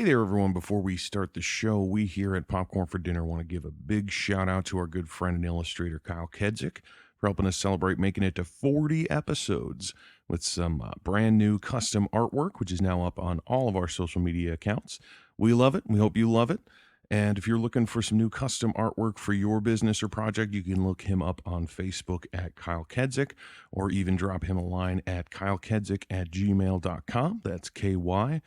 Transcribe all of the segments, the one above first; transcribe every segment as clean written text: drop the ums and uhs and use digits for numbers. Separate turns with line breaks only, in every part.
Hey there, everyone. Before we start the show, we here at Popcorn for Dinner want to give a big shout out to our good friend and illustrator, Kyle Kedzik, for helping us celebrate making it to 40 episodes with some brand new custom artwork, which is now up on all of our social media accounts. We love it. We hope you love it. And if you're looking for some new custom artwork for your business or project, you can look him up on Facebook at Kyle Kedzik, or even drop him a line at kylekedzik@gmail.com. That's KYLEKEDZUC.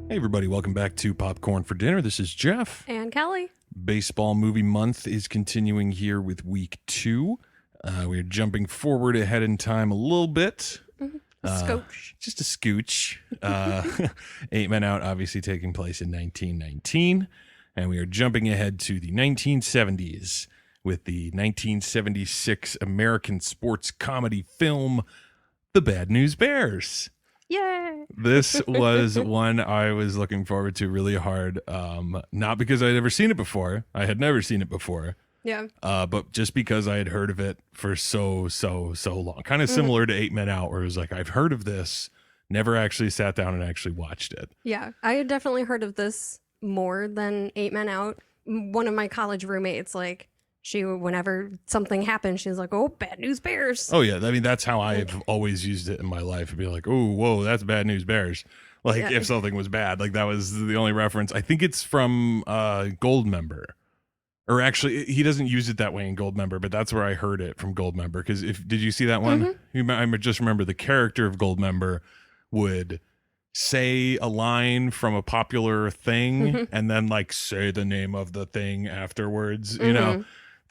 Hey everybody, welcome back to Popcorn for Dinner. This is Jeff.
And Kelly.
Baseball movie month is continuing here with week 2. We're jumping forward ahead in time a little bit.
Scooch.
Just a scooch. 8 Men Out obviously taking place in 1919. And we are jumping ahead to the 1970s with the 1976 American sports comedy film, The Bad News Bears.
Yay!
This was one I was looking forward to really hard. Not because I'd ever seen it before. I had never seen it before.
Yeah.
But just because I had heard of it for so long. Kind of similar to 8 Men Out, where it was like, I've heard of this, never actually sat down and actually watched it.
Yeah. I had definitely heard of this more than 8 Men Out. One of my college roommates, whenever something happened, she was like, "Oh, Bad News Bears."
Oh yeah, I mean that's how I've always used it in my life. It'd be like, "Oh, whoa, that's Bad News Bears." If something was bad, that was the only reference. I think it's from Goldmember, or actually, he doesn't use it that way in Goldmember, but that's where I heard it from Goldmember. Because did you see that one? I just remember the character of Goldmember would say a line from a popular thing and then say the name of the thing afterwards. You know.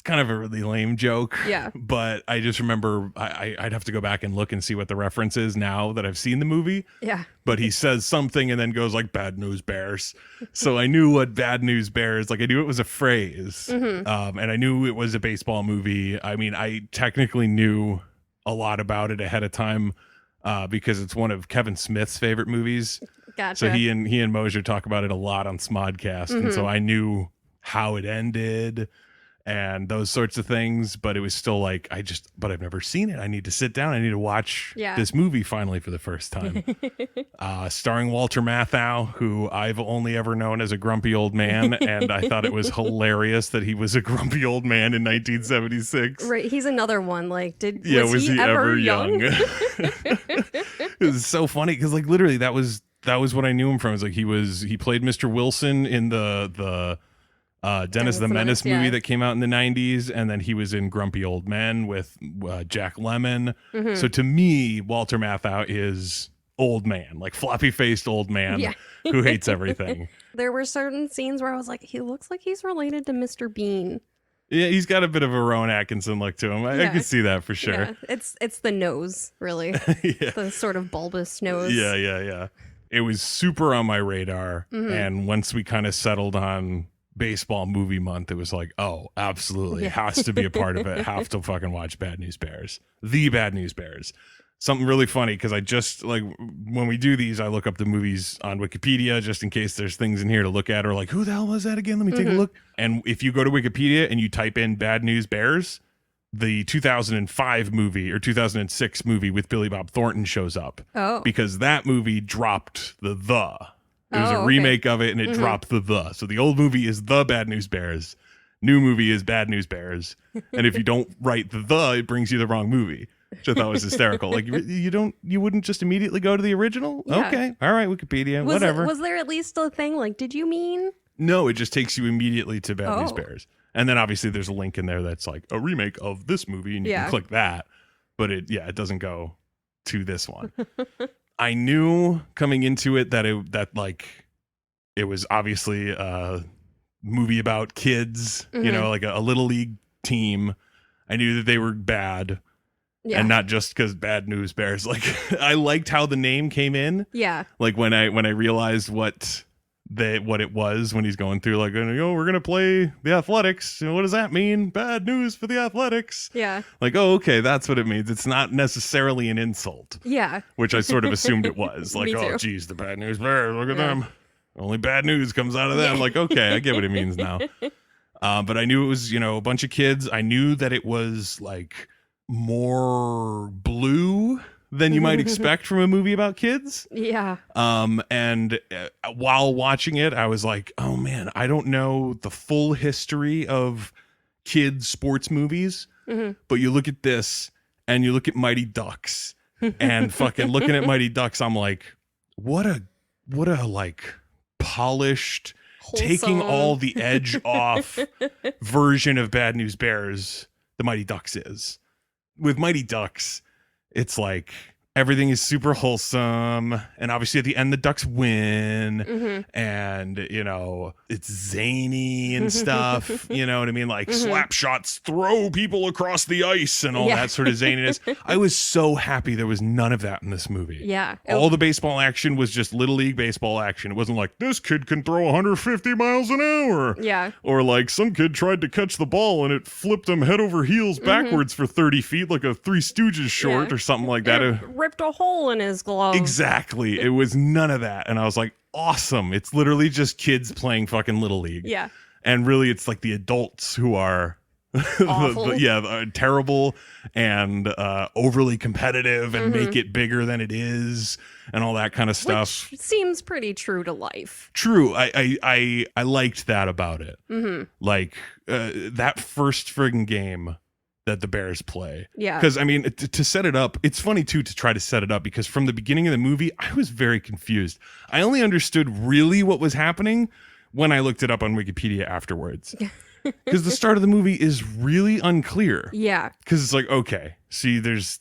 Kind of a really lame joke.
Yeah.
But I just remember I'd have to go back and look and see what the reference is now that I've seen the movie.
Yeah.
But he says something and then goes Bad News Bears. So I knew what Bad News Bears, I knew it was a phrase. And I knew it was a baseball movie. I mean, I technically knew a lot about it ahead of time because it's one of Kevin Smith's favorite movies.
Gotcha.
So he and Mosier talk about it a lot on Smodcast. And so I knew how it ended and those sorts of things, but it was still but I've never seen it. I need to sit down. I need to watch this movie finally for the first time. Starring Walter Matthau, who I've only ever known as a grumpy old man, and I thought it was hilarious that he was a grumpy old man in 1976.
Right, he's another one. Was he ever young?
It was so funny because literally that was what I knew him from. It was he played Mr. Wilson in the Dennis the Menace movie that came out in the 90s, and then he was in Grumpy Old Men with Jack Lemmon. So to me, Walter Matthau is old man, floppy-faced old man who hates everything.
There were certain scenes where I was like, he looks like he's related to Mr. Bean.
Yeah, he's got a bit of a Rowan Atkinson look to him. I could see that for sure.
Yeah. It's the nose, really. The sort of bulbous nose.
Yeah. It was super on my radar, and once we kind of settled on baseball movie month, it was oh, absolutely has to be a part of it. Have to fucking watch Bad News Bears. The Bad News Bears. Something really funny, because I just when we do these, I look up the movies on Wikipedia just in case there's things in here to look at, or who the hell was that again? Let me take a look. And if you go to Wikipedia and you type in Bad News Bears, the 2005 movie or 2006 movie with Billy Bob Thornton shows up.
Oh.
Because that movie dropped the. It was a remake of it, and it dropped the. So the old movie is The Bad News Bears. New movie is Bad News Bears. And if you don't write the, it brings you the wrong movie, which I thought was hysterical. You wouldn't just immediately go to the original?
Yeah.
Okay. All right, Wikipedia, whatever.
Was there at least a thing did you mean?
No, it just takes you immediately to Bad News Bears. And then obviously there's a link in there that's a remake of this movie, and you can click that. But it doesn't go to this one. I knew coming into it that it was obviously a movie about kids, a little league team. I knew that they were bad.
Yeah.
And not just because Bad News Bears. Like, I liked how the name came in.
Yeah.
Like when I realized what it was when he's going through, like, we're gonna play the Athletics. What does that mean? Bad news for the Athletics.
Yeah.
Like, oh, okay, that's what it means. It's not necessarily an insult.
Yeah.
Which I sort of assumed it was. Like,
Me
oh,
too.
geez, the Bad News Bears. Look at
Yeah.
them. Only bad news comes out of them. Like, okay, I get what it means now. But I knew it was, a bunch of kids. I knew that it was like more blue than you might expect from a movie about kids.
Yeah.
And while watching it, I was like, oh man, I don't know the full history of kids sports movies, but you look at this and you look at Mighty Ducks and fucking looking at Mighty Ducks, I'm like, what a like polished, taking
Wholesome.
all the edge off version of Bad News Bears the Mighty Ducks is. With Mighty Ducks, it's like everything is super wholesome, and obviously at the end the Ducks win, and it's zany and stuff. You know what I mean? Like slap shots, throw people across the ice, and all that sort of zaniness. I was so happy there was none of that in this movie.
Yeah.
All the baseball action was just little league baseball action. It wasn't like this kid can throw 150 miles an hour.
Yeah.
Or like some kid tried to catch the ball and it flipped him head over heels backwards for 30 feet like a Three Stooges short or something like that.
It ripped a hole in his glove.
Exactly. It was none of that. And I was like, awesome. It's literally just kids playing fucking Little League.
Yeah.
And really it's like the adults who are
Awful.
terrible and overly competitive and make it bigger than it is and all that kind of stuff.
Which seems pretty true to life.
True. I liked that about it. Like that first friggin' game that the Bears play.
Yeah.
Because I mean, to set it up, it's funny too to try to set it up because from the beginning of the movie, I was very confused. I only understood really what was happening when I looked it up on Wikipedia afterwards. Because the start of the movie is really unclear.
Yeah.
Because it's like, okay, see, there's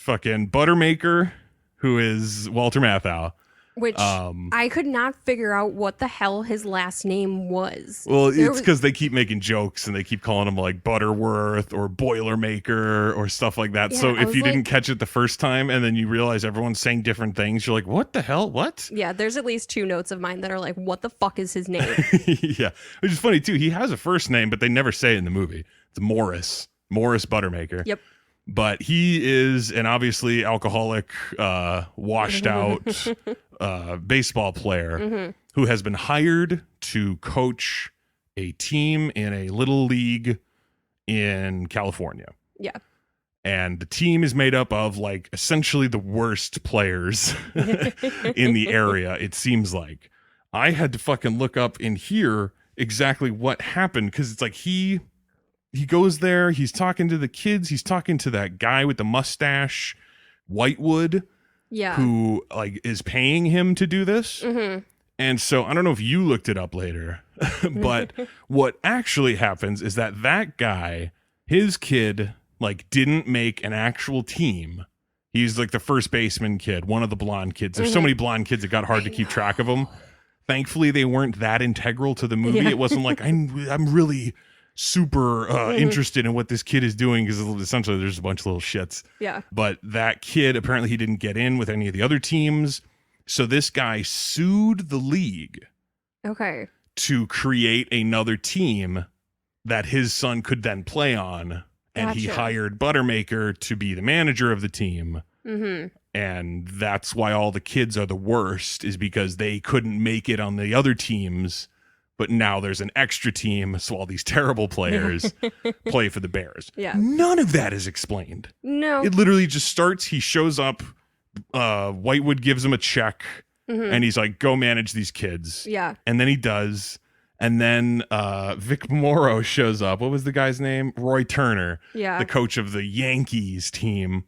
fucking Buttermaker, who is Walter Matthau.
Which I could not figure out what the hell his last name was.
Well, it's because they keep making jokes and they keep calling him like Butterworth or Boilermaker or stuff like that.
Yeah,
so
I
if
was
you didn't
like-
catch it the first time and then you realize everyone's saying different things, you're like, what the hell? What?
Yeah, there's at least 2 notes of mine that are like, what the fuck is his name?
Yeah. Which is funny too. He has a first name, but they never say it in the movie. It's Morris Buttermaker.
Yep.
But he is an obviously alcoholic, washed out baseball player who has been hired to coach a team in a little league in California.
Yeah.
And the team is made up of like essentially the worst players in the area, it seems like. I had to fucking look up in here exactly what happened because it's like he goes there, he's talking to the kids, he's talking to that guy with the mustache, Whitewood,
Yeah.
who like is paying him to do this. And so I don't know if you looked it up later, but what actually happens is that guy, his kid, like didn't make an actual team. He's like the first baseman kid, one of the blonde kids. There's so many blonde kids, it got hard to keep track of them. Thankfully, they weren't that integral to the movie.
Yeah.
It wasn't like I'm really super interested in what this kid is doing because essentially there's a bunch of little shits.
Yeah.
But that kid, apparently he didn't get in with any of the other teams. So this guy sued the league
Okay.
to create another team that his son could then play on. And he
Gotcha.
hired Buttermaker to be the manager of the team. And that's why all the kids are the worst, is because they couldn't make it on the other teams. But now there's an extra team, so all these terrible players play for the Bears.
Yeah.
None of that is explained.
No.
It literally just starts, he shows up, Whitewood gives him a check, and he's like, go manage these kids.
Yeah.
And then he does. And then Vic Morrow shows up. What was the guy's name? Roy Turner,
Yeah.
the coach of the Yankees team,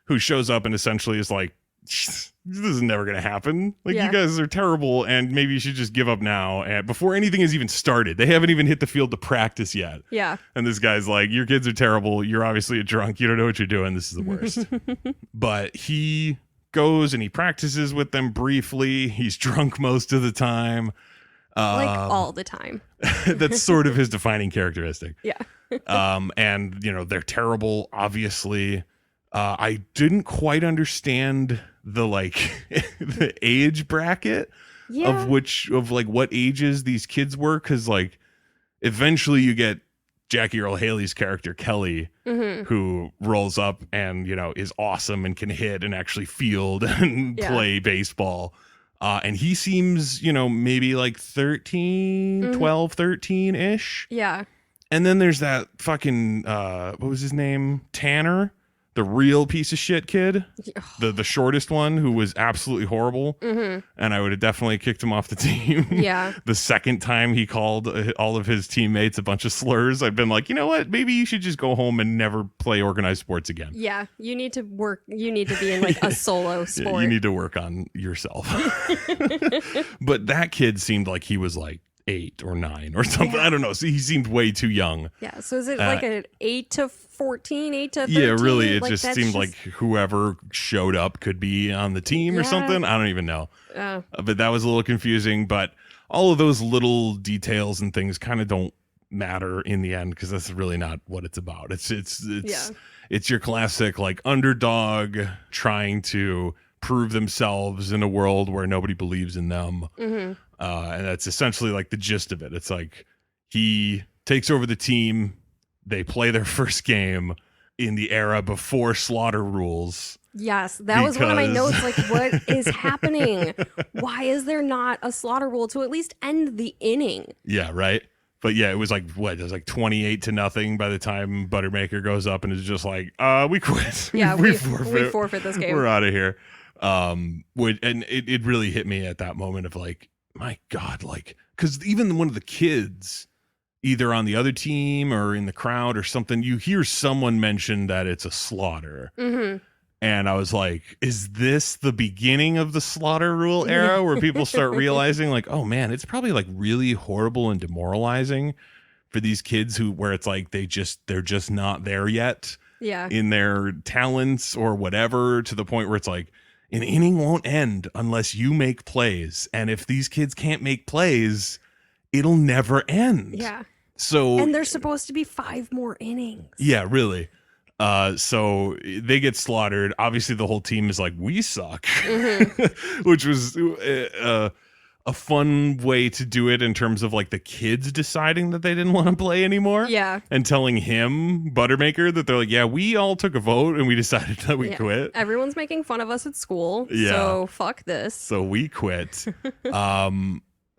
who shows up and essentially is like, this is never going to happen. Like,
Yeah.
you guys are terrible, and maybe you should just give up now. And before anything has even started, they haven't even hit the field to practice yet.
Yeah.
And this guy's like, your kids are terrible. You're obviously a drunk. You don't know what you're doing. This is the worst. But he goes and he practices with them briefly. He's drunk most of the time.
Like all the time.
That's sort of his defining characteristic.
Yeah.
And, they're terrible, obviously. I didn't quite understand the the age bracket
Yeah.
of like what ages these kids were, because like eventually you get Jackie Earle Haley's character Kelly, who rolls up and is awesome and can hit and actually field and play baseball. And he seems, maybe like 12, 13 ish.
Yeah.
And then there's that fucking, what was his name? Tanner, the real piece of shit kid, the shortest one, who was absolutely horrible. And I would have definitely kicked him off the team.
Yeah.
The second time he called all of his teammates a bunch of slurs, I've been like, you know what? Maybe you should just go home and never play organized sports again.
Yeah. You need to work. You need to be in like a solo sport.
You need to work on yourself. But that kid seemed like he was like 8 or 9 or something. I don't know. So he seemed way too young.
Yeah. So is it like an 8 to 14, 8 to 13?
Yeah, really. It just seemed like whoever showed up could be on the team or something. I don't even know. But that was a little confusing. But all of those little details and things kind of don't matter in the end, because that's really not what it's about. It's your classic like underdog trying to prove themselves in a world where nobody believes in them. And that's essentially like the gist of it. It's like he takes over the team. They play their first game in the era before slaughter rules.
Yes, that was one of my notes. Like, what is happening? Why is there not a slaughter rule to at least end the inning?
Yeah, right. But yeah, it was like, what? It was like 28-0 by the time Buttermaker goes up and is just like, we quit.
Yeah, we forfeit this game.
We're out of here. And it really hit me at that moment of like, my God, like, because even one of the kids, either on the other team or in the crowd or something, you hear someone mention that it's a slaughter. And I was like, is this the beginning of the slaughter rule era where people start realizing like, oh man, it's probably like really horrible and demoralizing for these kids where it's like they're just not there yet in their talents or whatever, to the point where it's like, an inning won't end unless you make plays. And if these kids can't make plays, it'll never end.
Yeah.
And
there's supposed to be 5 more innings.
Yeah, really. So they get slaughtered. Obviously, the whole team is like, we suck, which was a fun way to do it in terms of like the kids deciding that they didn't want to play anymore.
Yeah.
And telling him, Buttermaker, that they're like, yeah, we all took a vote and we decided that we quit.
Everyone's making fun of us at school.
Yeah.
So fuck this.
So we quit.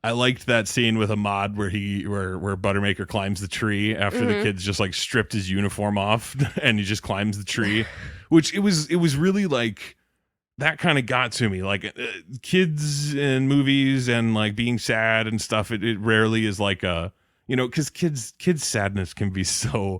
I liked that scene with Ahmad where Buttermaker climbs the tree after the kids just like stripped his uniform off and he just climbs the tree, which it was really like, that kind of got to me. Like kids in movies and like being sad and stuff, it rarely is like because kids sadness can be so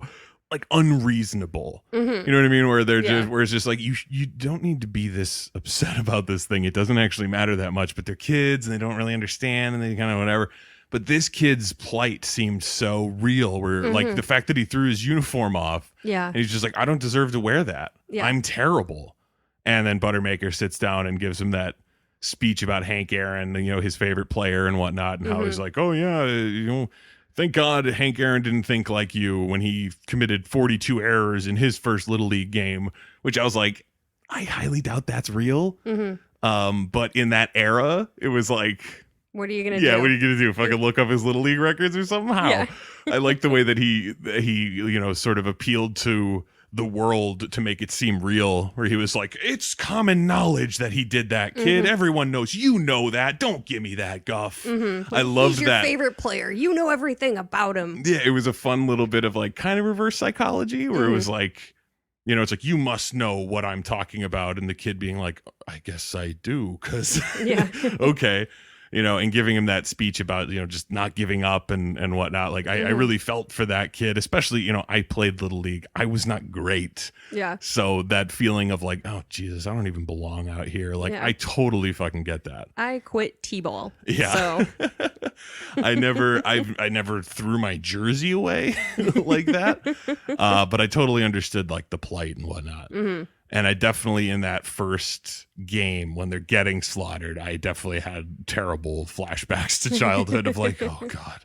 like unreasonable. You know what I mean? Where where it's just like, you don't need to be this upset about this thing. It doesn't actually matter that much, but they're kids and they don't really understand and they kind of whatever. But this kid's plight seemed so real, where like the fact that he threw his uniform off and he's just like, I don't deserve to wear that. I'm terrible. And then Buttermaker sits down and gives him that speech about Hank Aaron, his favorite player and whatnot, and how he's like, oh yeah, thank God Hank Aaron didn't think like you when he committed 42 errors in his first Little League game, which I was like, I highly doubt that's real. But in that era, it was like,
what are you going to do?
Yeah, what are you going to do? Fucking look up his Little League records or something? How? Yeah. I like the way that he sort of appealed to the world to make it seem real, where he was like, it's common knowledge that he did that, kid. Everyone knows. You know that. Don't give me that guff. I loved that. He's
your favorite player. You know everything about him.
Yeah, it was a fun little bit of like kind of reverse psychology where it was like, it's like, you must know what I'm talking about. And the kid being like, I guess I do. Cause okay. And giving him that speech about, just not giving up and whatnot. Like, I really felt for that kid, especially, I played Little League. I was not great.
Yeah.
So that feeling of like, oh, Jesus, I don't even belong out here. Like, I totally fucking get that.
I quit T-ball.
Yeah.
So
I never threw my jersey away like that. But I totally understood like the plight and whatnot. And I definitely, in that first game when they're getting slaughtered, I definitely had terrible flashbacks to childhood of like, oh God,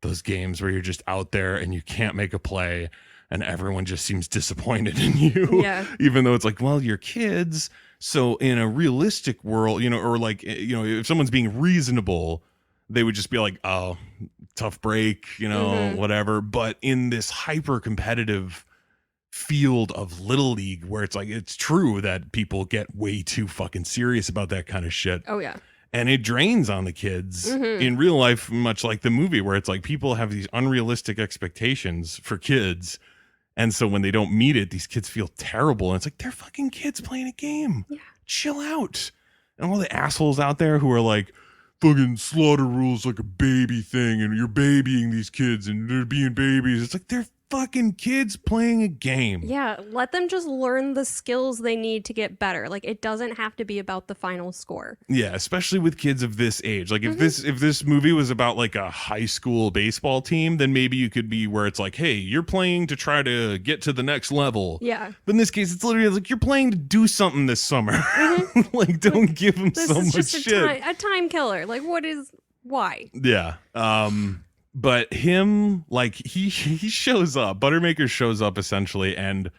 those games where you're just out there and you can't make a play and everyone just seems disappointed in you.
Yeah.
Even though it's like, well, you're kids. So in a realistic world, or like, if someone's being reasonable, they would just be like, oh, tough break, whatever. But in this hyper competitive field of Little League where it's like, it's true that people get way too fucking serious about that kind of shit.
Oh, yeah.
And it drains on the kids in real life, much like the movie, where it's like people have these unrealistic expectations for kids. And so when they don't meet it, these kids feel terrible. And it's like, they're fucking kids playing a game.
Yeah.
Chill out. And all the assholes out there who are like, fucking slaughter rules like a baby thing. And you're babying these kids and they're being babies. It's like, they're fucking kids playing a game.
Yeah, let them just learn the skills they need to get better. Like, it doesn't have to be about the final score.
Yeah, especially with kids of this age. Like if this movie was about like a high school baseball team, then maybe you could be where it's like, hey, you're playing to try to get to the next level.
Yeah.
But in this case, it's literally like you're playing to do something this summer. Like, don't give them
This
so
is
much
just
shit.
a time killer. Like, why?
Yeah. But him, like, he shows up. Buttermaker shows up essentially and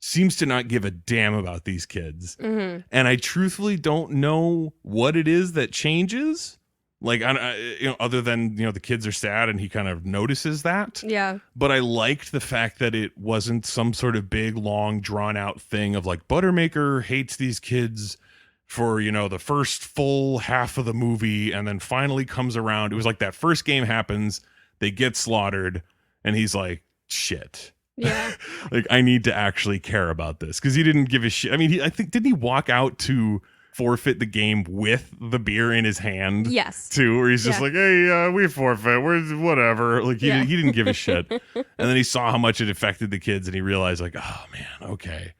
seems to not give a damn about these kids. And I truthfully don't know what it is that changes. Like, other than, the kids are sad and he kind of notices that.
Yeah.
But I liked the fact that it wasn't some sort of big, long, drawn out thing of like, Buttermaker hates these kids for, the first full half of the movie and then finally comes around. It was like that first game happens. They get slaughtered, and he's like, shit.
Yeah.
Like, I need to actually care about this. Because he didn't give a shit. I mean, didn't he walk out to forfeit the game with the beer in his hand?
Yes.
Too, where he's just like, hey, we forfeit. We're whatever. Like, he didn't give a shit. And then he saw how much it affected the kids, and he realized, like, oh, man, okay.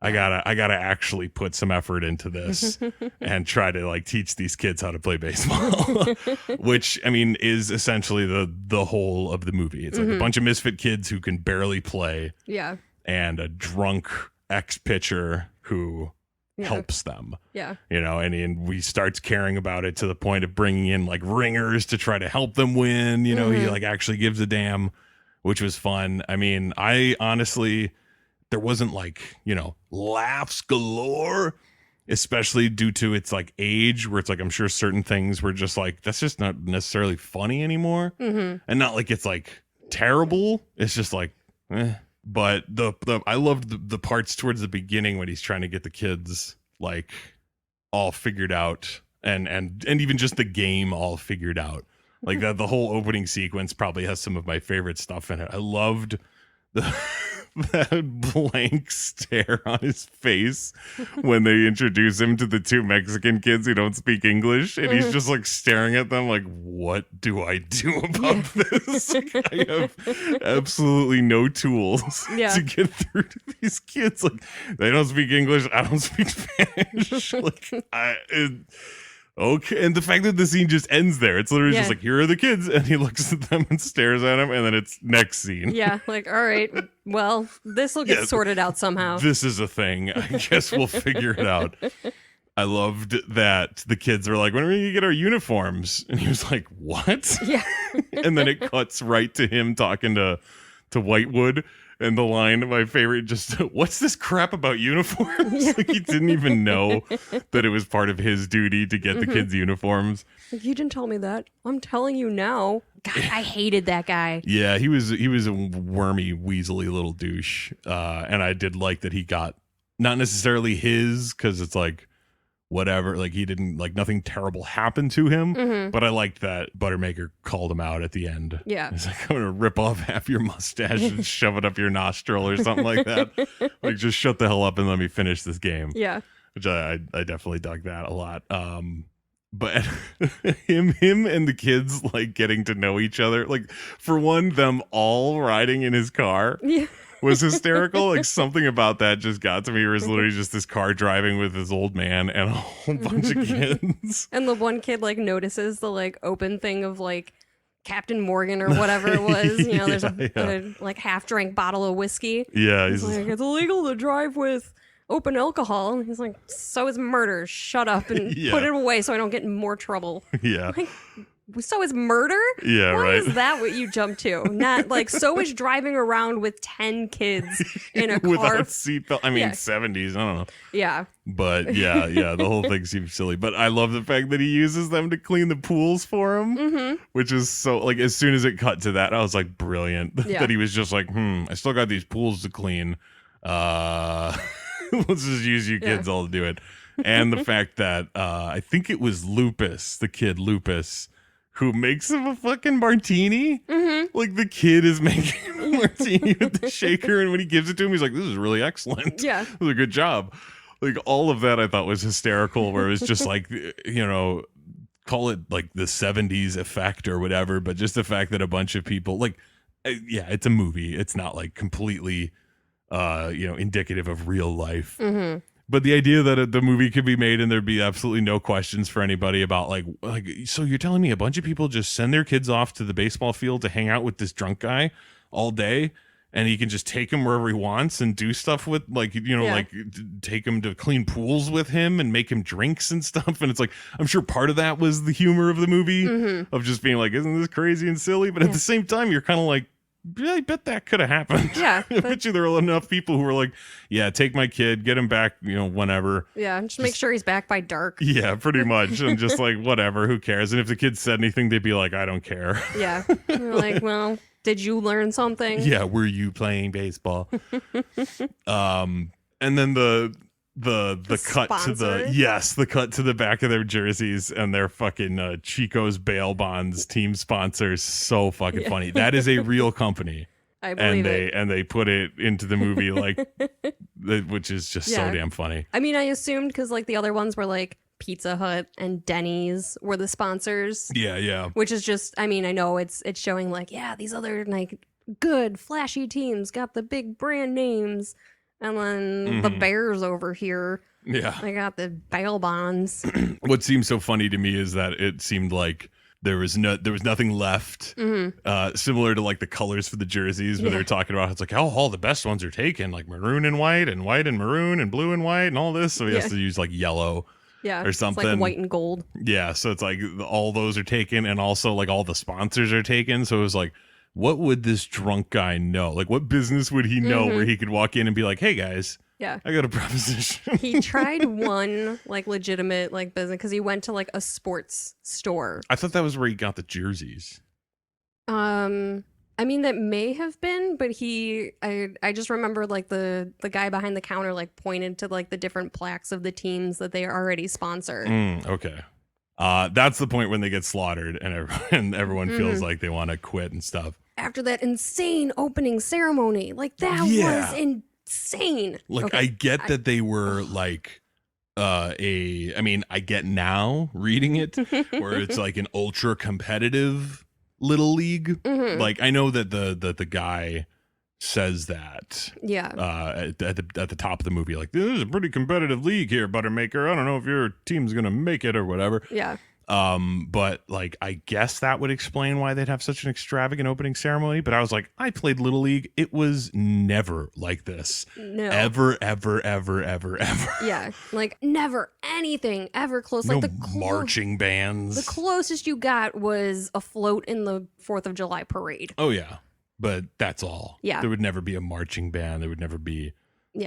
I gotta actually put some effort into this and try to like teach these kids how to play baseball, which I mean is essentially the whole of the movie. It's like a bunch of misfit kids who can barely play, and a drunk ex-pitcher who helps them, and he starts caring about it to the point of bringing in like ringers to try to help them win. He like actually gives a damn, which was fun. I mean, I honestly. There wasn't like, laughs galore, especially due to its like age where it's like, I'm sure certain things were just like, that's just not necessarily funny anymore. And not like it's like terrible. It's just like, eh. But I loved the parts towards the beginning when he's trying to get the kids like all figured out and even just the game all figured out. Like the whole opening sequence probably has some of my favorite stuff in it. I loved that blank stare on his face when they introduce him to the two Mexican kids who don't speak English, and he's just like staring at them like, what do I do about this? Like, I have absolutely no tools to get through to these kids. Like, they don't speak English, I don't speak Spanish. Like, okay, and the fact that the scene just ends there, it's literally just like, here are the kids, and he looks at them and stares at them, and then it's next scene.
Yeah, like, all right, well, this will get sorted out somehow.
This is a thing. I guess we'll figure it out. I loved that the kids were like, when are we going to get our uniforms? And he was like, what?
Yeah.
And then it cuts right to him talking to Whitewood. And the line, my favorite, just, what's this crap about uniforms? Like, he didn't even know that it was part of his duty to get the kids uniforms.
You didn't tell me that. I'm telling you now. God, I hated that guy.
Yeah, he was a wormy, weaselly little douche. And I did like that he got, not necessarily his, because it's like, whatever, like he didn't, like nothing terrible happened to him, but I liked that Buttermaker called him out at the end.
Yeah.
He's like, I'm gonna rip off half your mustache and shove it up your nostril or something like that. Like, just shut the hell up and let me finish this game.
Yeah.
Which I definitely dug that a lot. But him and the kids like getting to know each other, like for one, them all riding in his car.
Yeah.
Was hysterical. Like, something about that just got to me. It was literally just this car driving with this old man and a whole bunch of kids.
And the one kid like notices the like open thing of like Captain Morgan or whatever it was. You know, there's a like half drank bottle of whiskey.
Yeah,
he's like, it's illegal to drive with open alcohol. And he's like, so is murder. Shut up and put it away so I don't get in more trouble.
Yeah.
Like, so is murder?
Yeah,
Why
right.
is that what you jump to? Not like so is driving around with 10 kids in a car.
Without seatbelt. I mean,
Yeah.
70s. I don't know.
Yeah.
But yeah, the whole thing seems silly. But I love the fact that he uses them to clean the pools for him, which is so, like, as soon as it cut to that, I was like, brilliant.
Yeah.
That he was just like, I still got these pools to clean. Let's just use you kids all to do it. And the fact that I think it was Lupus, the kid Lupus, who makes him a fucking martini. Like, the kid is making a martini with the shaker, and when he gives it to him, he's like, this is really excellent.
Yeah.
It was a good job. Like, all of that I thought was hysterical, where it was just like, call it like the 70s effect or whatever, but just the fact that a bunch of people, like, it's a movie. It's not like completely, indicative of real life. But the idea that the movie could be made and there'd be absolutely no questions for anybody about like, so you're telling me a bunch of people just send their kids off to the baseball field to hang out with this drunk guy all day, and he can just take them wherever he wants and do stuff with, like, like take him to clean pools with him and make him drinks and stuff. And it's like, I'm sure part of that was the humor of the movie of just being like, isn't this crazy and silly? But at the same time, you're kind of like, yeah, I bet that could have happened.
Yeah.
I bet you there are enough people who were like, yeah, take my kid, get him back, whenever.
Yeah. Just make sure he's back by dark.
Yeah, pretty much. And just like, whatever, who cares? And if the kid said anything, they'd be like, I don't care.
Yeah. You're like, well, did you learn something?
Yeah, were you playing baseball? And then the cut to the cut to the back of their jerseys and their fucking Chico's bail bonds team sponsors. So fucking funny. That is a real company.
I believe it.
And they put it into the movie, like, which is just so damn funny.
I mean, I assumed because like the other ones were like Pizza Hut and Denny's were the sponsors.
Yeah.
Which is just, I mean, I know it's showing like, these other like good flashy teams got the big brand names. And then the Bears over here, they got the bail bonds.
What seems so funny to me is that it seemed like there was nothing left, similar to like the colors for the jerseys when they were talking about. It's like, all the best ones are taken, like maroon and white and maroon and blue and white and all this. So he has to use like yellow. Or something.
It's like white and gold.
Yeah, so it's like all those are taken, and also like all the sponsors are taken. So it was like, what would this drunk guy know? Like, what business would he know where he could walk in and be like, hey guys, I got a proposition.
He tried one like legitimate like business because he went to like a sports store.
I thought that was where he got the jerseys.
I mean, that may have been, but I just remember like the guy behind the counter like pointed to like the different plaques of the teams that they already sponsor.
Okay. That's the point when they get slaughtered and everyone feels like they want to quit and stuff.
After that insane opening ceremony, like that was insane.
Like, I get that they were like I mean, I get now reading it where it's like an ultra competitive little league. Like, I know that the guy says that at the top of the movie, like, this is a pretty competitive league here, Buttermaker. I don't know if your team's gonna make it or whatever. But like, I guess that would explain why they'd have such an extravagant opening ceremony. But I was like, I played Little League. It was never like this.
No.
Ever.
Yeah. Like, never anything ever close.
No,
like
marching bands.
The closest you got was a float in the 4th of July parade.
Oh yeah. But that's all.
Yeah.
There would never be a marching band. There would never be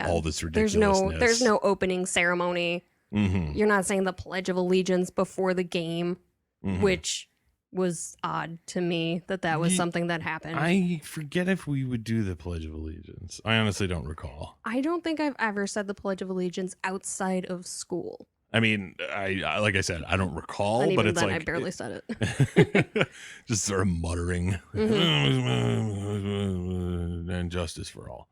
all this ridiculousness.
There's no opening ceremony. You're not saying the Pledge of Allegiance before the game, which was odd to me that was something that happened.
I forget if we would do the Pledge of Allegiance. I honestly don't recall.
I don't think I've ever said the Pledge of Allegiance outside of school.
I mean, I like I said, I don't recall,
and even
but it's
then,
like
I barely said it.
just sort of muttering, and justice for all.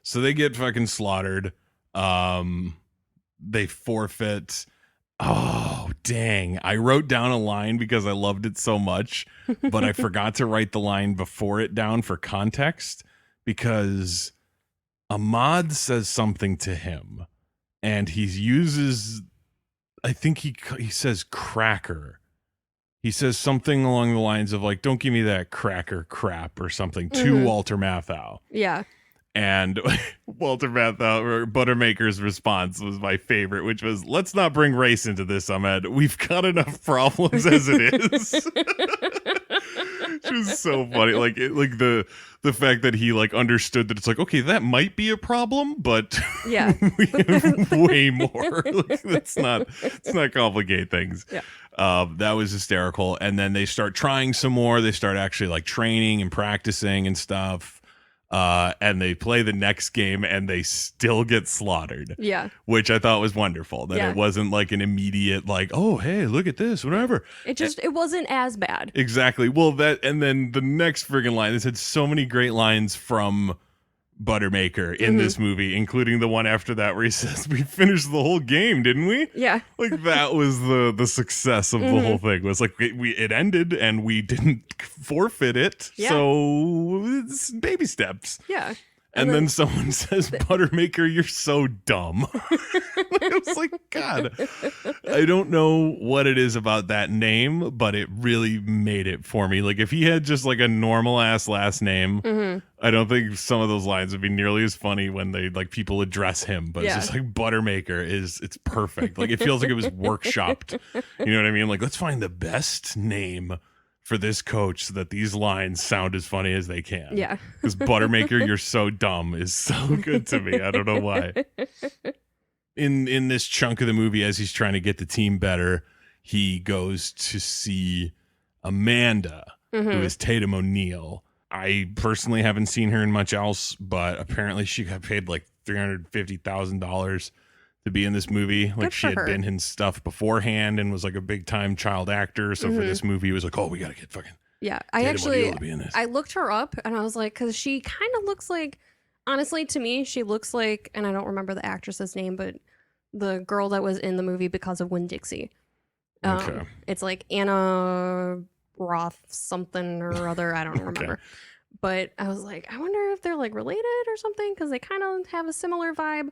So they get fucking slaughtered. They forfeit. Oh, dang. I wrote down a line because I loved it so much, but I forgot to write the line before it down for context because Ahmad says something to him and he uses, I think he says cracker. He says something along the lines of like, don't give me that cracker crap or something to Walter Matthau.
Yeah.
And Walter Matthau, or Buttermaker's response was my favorite, which was, let's not bring race into this, Ahmed. We've got enough problems as it is. It was so funny. Like the fact that he like understood that it's like, okay, that might be a problem, but
yeah,
we have way more. Like, let's not complicate things.
Yeah.
That was hysterical. And then they start trying some more. They start actually like training and practicing and stuff. And they play the next game and they still get slaughtered.
Yeah.
Which I thought was wonderful. That it wasn't like an immediate like, oh, hey, look at this, whatever.
It wasn't as bad.
Exactly. Well, and then the next friggin' line, this had so many great lines from Buttermaker in this movie, including the one after that where he says, we finished the whole game, didn't we?
Yeah.
Like that was the success of the whole thing. Was like it ended and we didn't forfeit it. Yeah. So it's baby steps.
Yeah.
And then someone says, Buttermaker, you're so dumb. I was like, God, I don't know what it is about that name, but it really made it for me. Like if he had just like a normal ass last name, I don't think some of those lines would be nearly as funny when they like people address him. But it's just like Buttermaker it's perfect. Like it feels like it was workshopped. You know what I mean? Like let's find the best name for this coach so that these lines sound as funny as they can.
Yeah.
Because Buttermaker, you're so dumb is so good to me. I don't know why. In this chunk of the movie, as he's trying to get the team better, he goes to see Amanda, who is Tatum O'Neal. I personally haven't seen her in much else, but apparently she got paid like $350,000 to be in this movie. Like she had been in stuff beforehand and was like a big time child actor. So for this movie, it was like, oh, we got to get fucking
I looked her up and I was like, because she kind of looks like, honestly, to me, she looks like, and I don't remember the actress's name, but the girl that was in the movie Because of Winn-Dixie.
Okay.
It's like Anna Roth something or other. I don't remember. But I was like, I wonder if they're like related or something because they kind of have a similar vibe.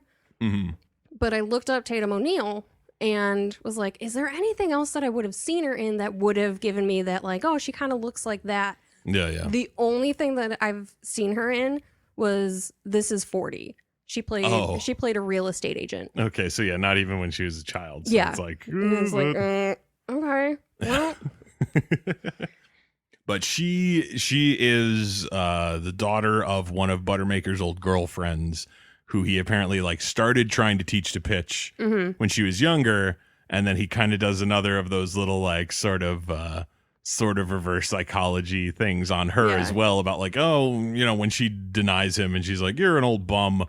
But I looked up Tatum O'Neal and was like, is there anything else that I would have seen her in that would have given me that like, oh, she kind of looks like that?
Yeah.
The only thing that I've seen her in was This Is 40. She played a real estate agent.
Okay, so yeah, not even when she was a child. So it's like,
okay. Well.
But she is the daughter of one of Buttermaker's old girlfriends, who he apparently like started trying to teach to pitch when she was younger, and then he kind of does another of those little like sort of reverse psychology things on her as well about like, oh, you know, when she denies him and she's like, you're an old bum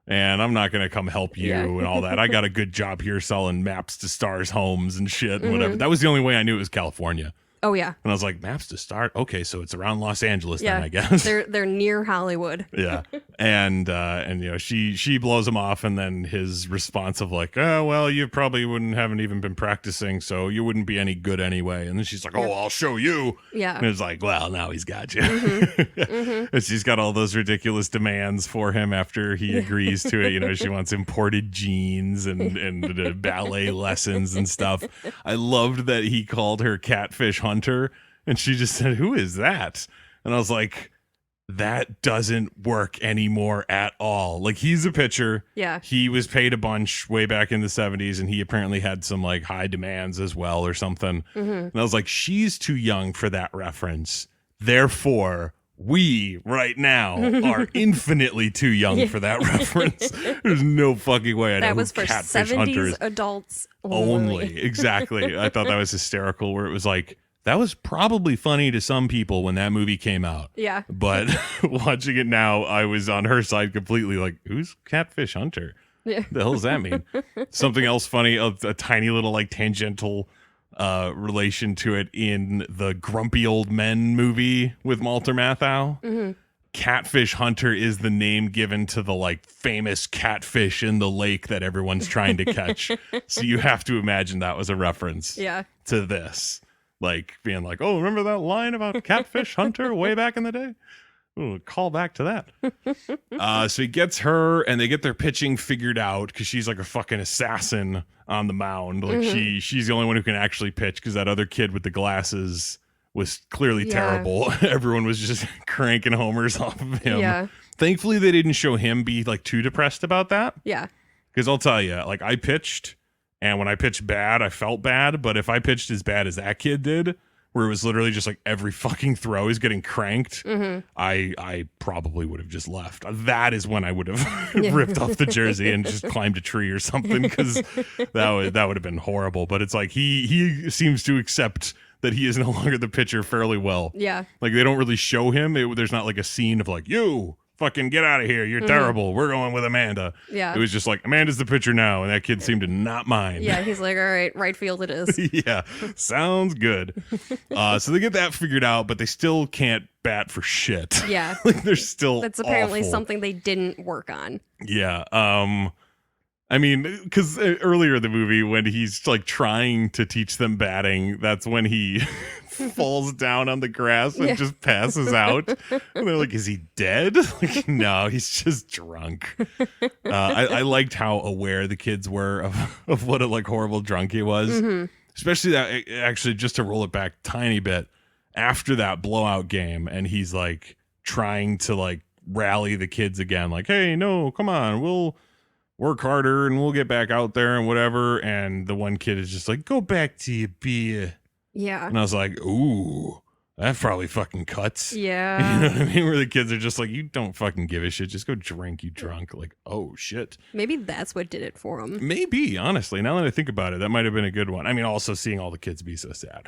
and I'm not gonna come help you and all that. I got a good job here selling maps to stars homes and shit and whatever. That was the only way I knew it was California.
Oh yeah.
And I was like, maps to start. Okay, so it's around Los Angeles then, I guess.
They're near Hollywood.
Yeah. And you know, she blows him off, and then his response of like, oh well, you probably haven't even been practicing, so you wouldn't be any good anyway. And then she's like, oh, I'll show you.
Yeah.
And it's like, well, now he's got you. And she's got all those ridiculous demands for him after he agrees to it. You know, she wants imported jeans and ballet lessons and stuff. I loved that he called her Catfish Hunter, and she just said, who is that? And I was like, that doesn't work anymore at all. Like, he's a pitcher.
Yeah.
He was paid a bunch way back in the 70s, and he apparently had some like high demands as well or something. And I was like, she's too young for that reference. Therefore, we right now are infinitely too young for that reference. There's no fucking way I know
that was
who
for
Catfish
70s
Hunter is.
Adults
Only. Exactly. I thought that was hysterical, where it was like, that was probably funny to some people when that movie came out.
Yeah.
But watching it now, I was on her side completely like, who's Catfish Hunter?
Yeah.
The hell does that mean? Something else funny, a tiny little like tangential relation to it in the Grumpy Old Men movie with Walter Matthau. Catfish Hunter is the name given to the like famous catfish in the lake that everyone's trying to catch. So you have to imagine that was a reference to this. Like being like, oh, remember that line about Catfish Hunter way back in the day? Ooh, call back to that. So he gets her, and they get their pitching figured out because she's like a fucking assassin on the mound. Like she's the only one who can actually pitch because that other kid with the glasses was clearly terrible. Everyone was just cranking homers off of him. Thankfully, they didn't show him be like too depressed about that.
Yeah.
Because I'll tell you, like I pitched, and when I pitched bad, I felt bad. But if I pitched as bad as that kid did, where it was literally just like every fucking throw is getting cranked, I probably would have just left. That is when I would have ripped off the jersey and just climbed a tree or something, because that would have been horrible. But it's like he seems to accept that he is no longer the pitcher fairly well.
Yeah.
Like they don't really show him. There's not like a scene of like, you fucking get out of here. You're terrible. We're going with Amanda.
Yeah.
It was just like, Amanda's the pitcher now. And that kid seemed to not mind.
Yeah. He's like, all right, right field it is.
Yeah. Sounds good. So they get that figured out, but they still can't bat for shit.
Yeah.
Like they're still
That's apparently
awful.
something they didn't work on.
Yeah. I mean, because earlier in the movie, when he's like trying to teach them batting, that's when he falls down on the grass and just passes out. And they're like, is he dead? Like, no, he's just drunk. I liked how aware the kids were of what a like horrible drunk he was. Especially that, actually, just to roll it back tiny bit, after that blowout game, and he's like trying to like rally the kids again, like, hey, no, come on, we'll work harder and we'll get back out there and whatever. And the one kid is just like, go back to your beer.
Yeah.
And I was like, ooh, that probably fucking cuts.
Yeah.
You know what I mean? Where the kids are just like, you don't fucking give a shit. Just go drink, you drunk. Like, oh shit.
Maybe that's what did it for him.
Maybe, honestly. Now that I think about it, that might have been a good one. I mean, also seeing all the kids be so sad.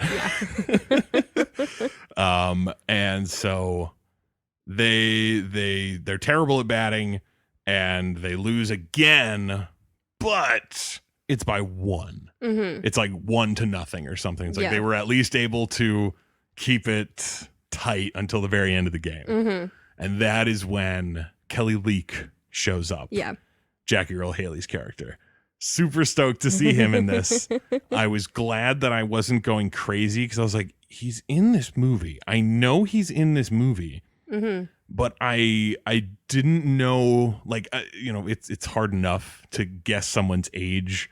Yeah.
And so they're terrible at batting. And they lose again, but it's by 1. It's like 1-0 or something. It's like they were at least able to keep it tight until the very end of the game. And that is when Kelly Leak shows up.
Yeah.
Jackie Earle Haley's character. Super stoked to see him in this. I was glad that I wasn't going crazy, because I was like, he's in this movie. I know he's in this movie. But I didn't know, like, you know, it's hard enough to guess someone's age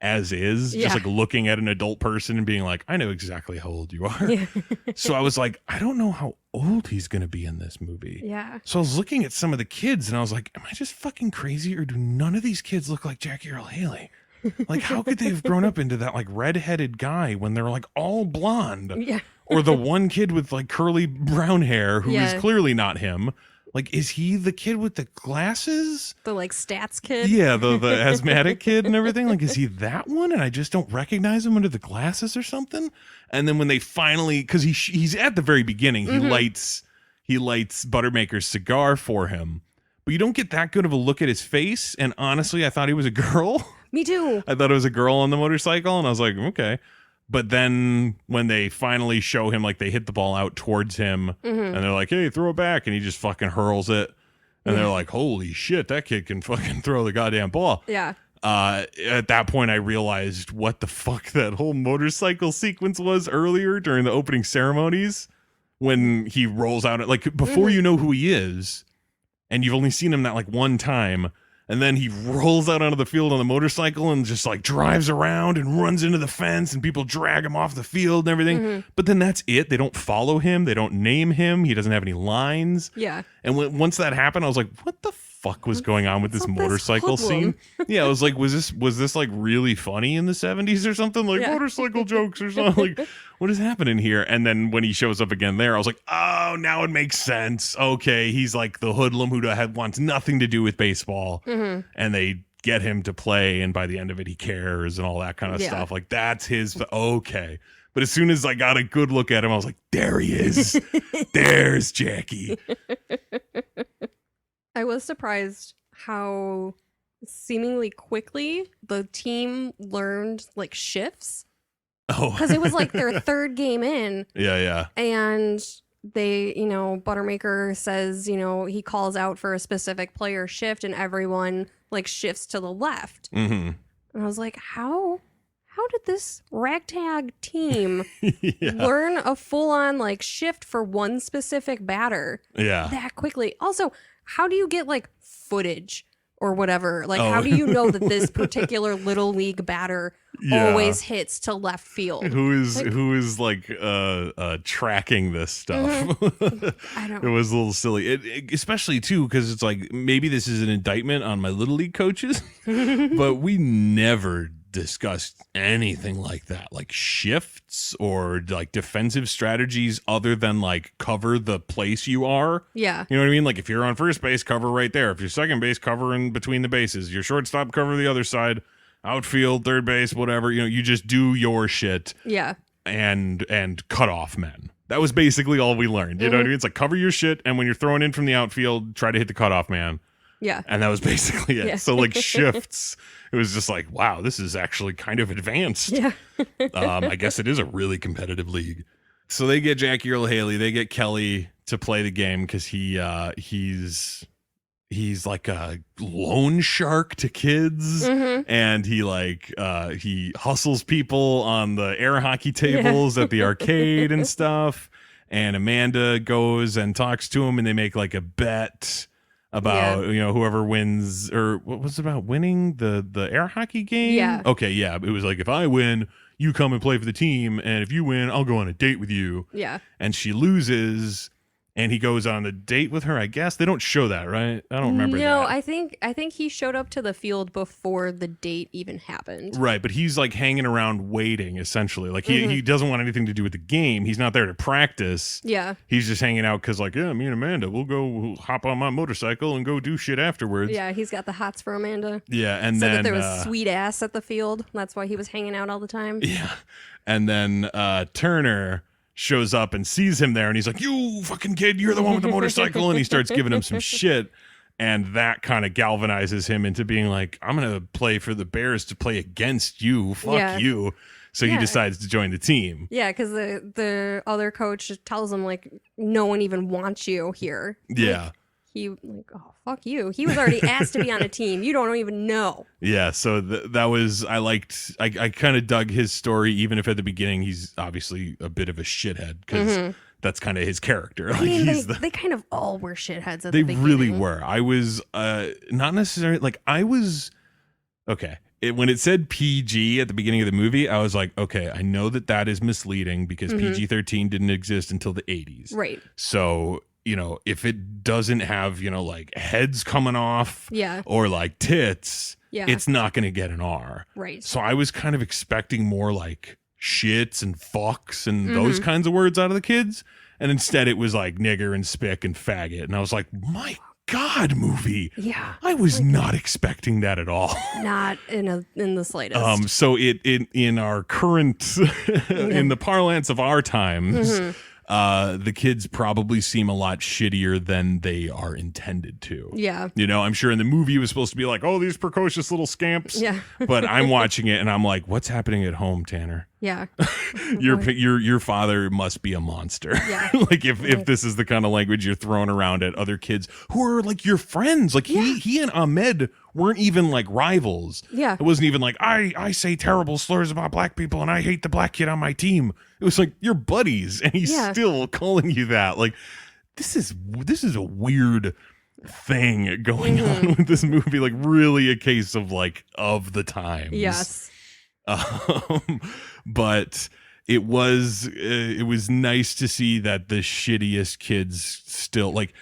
as is, just like looking at an adult person and being like, I know exactly how old you are. So I was like, I don't know how old he's going to be in this movie.
Yeah.
So I was looking at some of the kids and I was like, am I just fucking crazy, or do none of these kids look like Jackie Earle Haley? Like, how could they have grown up into that like redheaded guy when they're like all blonde?
Yeah.
Or the one kid with like curly brown hair who is clearly not him. Like, is he the kid with the glasses?
The like stats kid?
Yeah, the asthmatic kid and everything. Like, is he that one? And I just don't recognize him under the glasses or something. And then when they finally, because he's at the very beginning, he lights Buttermaker's cigar for him. But you don't get that good of a look at his face. And honestly, I thought he was a girl.
Me too.
I thought it was a girl on the motorcycle, and I was like, okay. But then when they finally show him, like they hit the ball out towards him, and they're like, hey, throw it back, and he just fucking hurls it. And they're like, holy shit, that kid can fucking throw the goddamn ball.
Yeah.
At that point, I realized what the fuck that whole motorcycle sequence was earlier during the opening ceremonies, when he rolls out, like before you know who he is, and you've only seen him that like one time. And then he rolls out onto the field on the motorcycle and just like drives around and runs into the fence, and people drag him off the field and everything. But then that's it. They don't follow him. They don't name him. He doesn't have any lines.
Yeah.
And once that happened, I was like, what the fuck was going on with this motorcycle scene? Yeah, I was like, was this like really funny in the 70s or something? Like motorcycle jokes or something? Like, what is happening here? And then when he shows up again there, I was like, oh, now it makes sense. Okay, he's like the hoodlum who wants nothing to do with baseball. And they get him to play, and by the end of it, he cares and all that kind of stuff. Like, that's his, okay. But as soon as I got a good look at him, I was like, there he is. There's Jackie.
I was surprised how seemingly quickly the team learned like shifts.
Oh,
because it was like their third game in.
Yeah.
And they, you know, Buttermaker says, you know, he calls out for a specific player shift, and everyone like shifts to the left. And I was like, how did this ragtag team learn a full-on like shift for one specific batter that quickly? Also, how do you get like footage or whatever. Like, how do you know that this particular little league batter always hits to left field?
Who is tracking this stuff? I don't. It was a little silly, especially too, because it's like maybe this is an indictment on my little league coaches, but we never discussed anything like that, like shifts or like defensive strategies other than like cover the place you are.
Yeah.
You know what I mean? Like if you're on first base, cover right there. If you're second base, cover in between the bases. Your shortstop, cover the other side. Outfield, third base, whatever. You know, you just do your shit.
Yeah.
And cut off men. That was basically all we learned. You know what I mean? It's like cover your shit, and when you're throwing in from the outfield, try to hit the cutoff man.
Yeah.
And that was basically it.
Yeah.
So like shifts, it was just like, wow, this is actually kind of advanced.
Yeah.
I guess it is a really competitive league. So they get Jackie Earle Haley, they get Kelly to play the game because he's like a loan shark to kids, and he hustles people on the air hockey tables at the arcade and stuff. And Amanda goes and talks to him, and they make like a bet about whoever wins, or what was it about, winning the air hockey game?
Yeah.
Okay, yeah. It was like, if I win, you come and play for the team, and if you win, I'll go on a date with you.
Yeah.
And she loses, and he goes on a date with her, I guess. They don't show that, right? I don't remember that.
No, I think he showed up to the field before the date even happened.
Right, but he's like hanging around waiting, essentially. Like he doesn't want anything to do with the game. He's not there to practice.
Yeah.
He's just hanging out because, like, yeah, me and Amanda, we'll hop on my motorcycle and go do shit afterwards.
Yeah, he's got the hots for Amanda.
Yeah, and
said
then
that there was sweet ass at the field. That's why he was hanging out all the time.
Yeah, and then Turner shows up and sees him there, and he's like, you fucking kid, you're the one with the motorcycle. And he starts giving him some shit, and that kind of galvanizes him into being like, I'm gonna play for the Bears to play against you. Fuck you. So he decides to join the team.
Yeah, because the other coach tells him like, no one even wants you here.
Yeah.
Like, he like, oh, fuck you. He was already asked to be on a team. You don't even know.
Yeah, so that was, I kind of dug his story, even if at the beginning he's obviously a bit of a shithead, because that's kind of his character.
I mean, they kind of all were shitheads at the beginning.
They really were. I was not necessarily, like, I was, okay. When it said PG at the beginning of the movie, I was like, okay, I know that is misleading because PG-13 didn't exist until the 80s.
Right.
So, if it doesn't have, like heads coming off or like tits, it's not going to get an R.
Right.
So I was kind of expecting more like shits and fucks and those kinds of words out of the kids. And instead it was like nigger and spick and faggot. And I was like, my God, movie.
Yeah.
I was not expecting that at all.
Not in the slightest.
So it in our current, in the parlance of our times, the kids probably seem a lot shittier than they are intended to.
Yeah.
I'm sure in the movie it was supposed to be like, oh, these precocious little scamps.
Yeah.
But I'm watching it and I'm like, what's happening at home, Tanner?
Yeah.
Your father must be a monster.
Yeah.
Like if this is the kind of language you're throwing around at other kids who are like your friends. Like he and Ahmed weren't even like rivals.
Yeah.
It wasn't even like I say terrible slurs about black people and I hate the black kid on my team. It was like you're buddies and he's still calling you that. Like this is a weird thing going on with this movie. Like really a case of like of the times.
Yes.
But it was nice to see that the shittiest kids still, like,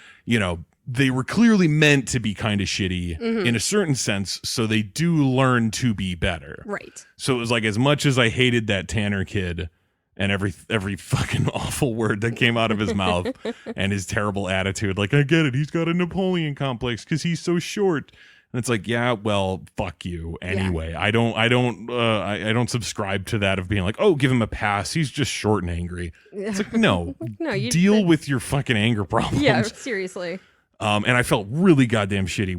they were clearly meant to be kind of shitty in a certain sense, so they do learn to be better.
Right.
So it was like, as much as I hated that Tanner kid and every fucking awful word that came out of his mouth and his terrible attitude, like, I get it, he's got a Napoleon complex because he's so short. And it's like, yeah, well, fuck you anyway. Yeah. I don't subscribe to that of being like, oh, give him a pass. He's just short and angry. It's like, no, you deal with your fucking anger problems.
Yeah, seriously.
And I felt really goddamn shitty